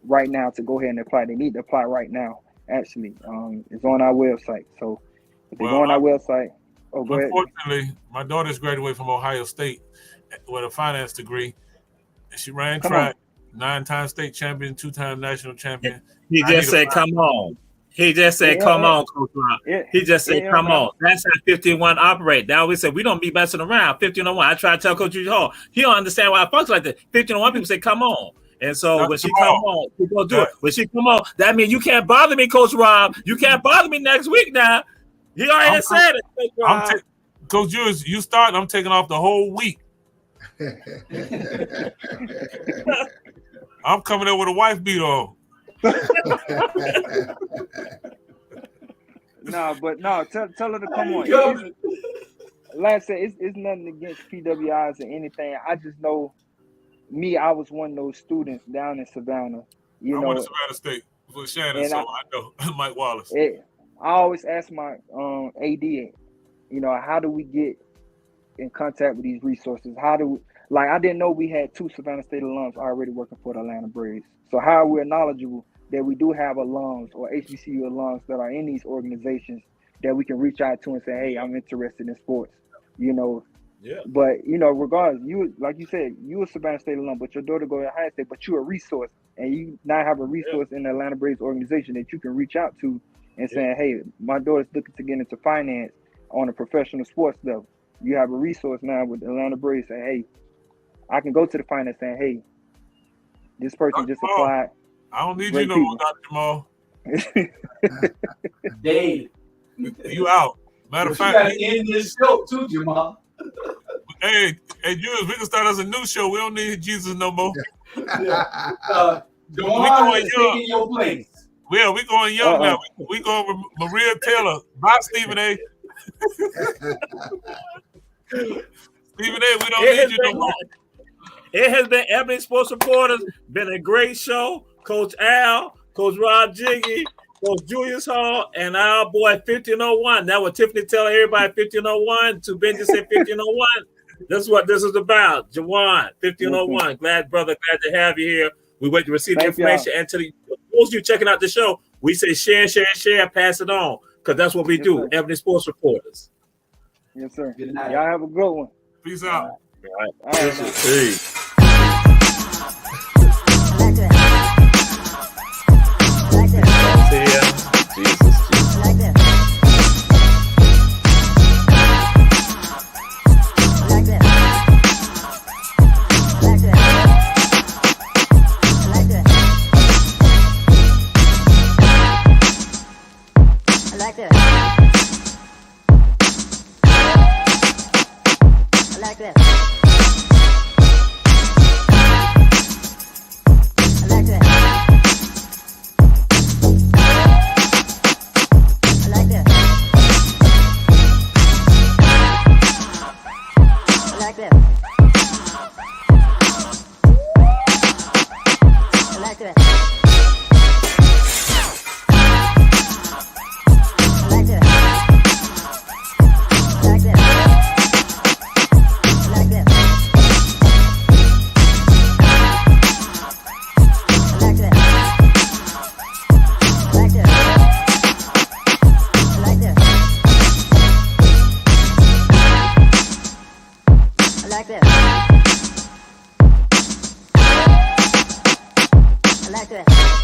right now to go ahead and apply. They need to apply right now. Actually, it's on our website. So if they go on our website, go ahead. Unfortunately, my daughter's graduated from Ohio State with a finance degree. She ran track, 9-time state champion, 2-time national champion. He just said, "Come on." He just said, "Come on, Coach Rob." He just said, "Come on." That's how 51 operate. Now we said we don't be messing around. 1501. I try to tell Coach Hall. He don't understand why it functions like that. 1501 people say, "Come on." And so when she come on, we gonna do it. When she come on, that means you can't bother me, Coach Rob. You can't bother me next week now. He already said it, Coach Rob. Coach, you start. I'm taking off the whole week. I'm coming in with a wife beater on. Tell her to come on. Like I said, it's nothing against PWIs or anything. I just know I was one of those students down in Savannah. I went to Savannah State with Shannon, so I know Mike Wallace. I always ask my AD, how do we get in contact with these resources? I didn't know we had 2 Savannah State alums already working for the Atlanta Braves. So how are we knowledgeable that we do have alums or HBCU alums that are in these organizations that we can reach out to and say, hey, I'm interested in sports, Yeah. But, regardless, you, like you said, you a Savannah State alum, but your daughter go to Ohio State, but you're a resource, and you now have a resource in the Atlanta Braves organization that you can reach out to and saying, hey, my daughter's looking to get into finance on a professional sports level. You have a resource now with the Atlanta Braves saying, hey, I can go to the finance saying, hey, this person just applied. I don't need you no more, Dr. Jamal. Dave. You out. Matter of fact, you gotta end this show too, Jamal. Hey, Hey, Jules, we can start us a new show. We don't need Jesus no more. Yeah. We Juwaun going is young. taking your place. Yeah, we going young now. We going with Maria Taylor. Bye, Stephen A. Stephen A, we don't need you no more. It has been Ebony Sports Reporters. Been a great show. Coach Al, Coach Rob Jiggy, Coach Julius Hall, and our boy 1501. That what Tiffany telling everybody 1501. To Benji said 1501. This is what this is about. Juwaun, 1501. Glad to have you here. We wait to receive the information. And to those of you checking out the show, we say share, pass it on. Because that's what we do. Sir. Ebony Sports Reporters. Yes, sir. Good night. Y'all have a good one. Peace out. All right. All right, man. Peace. Jesus. like that.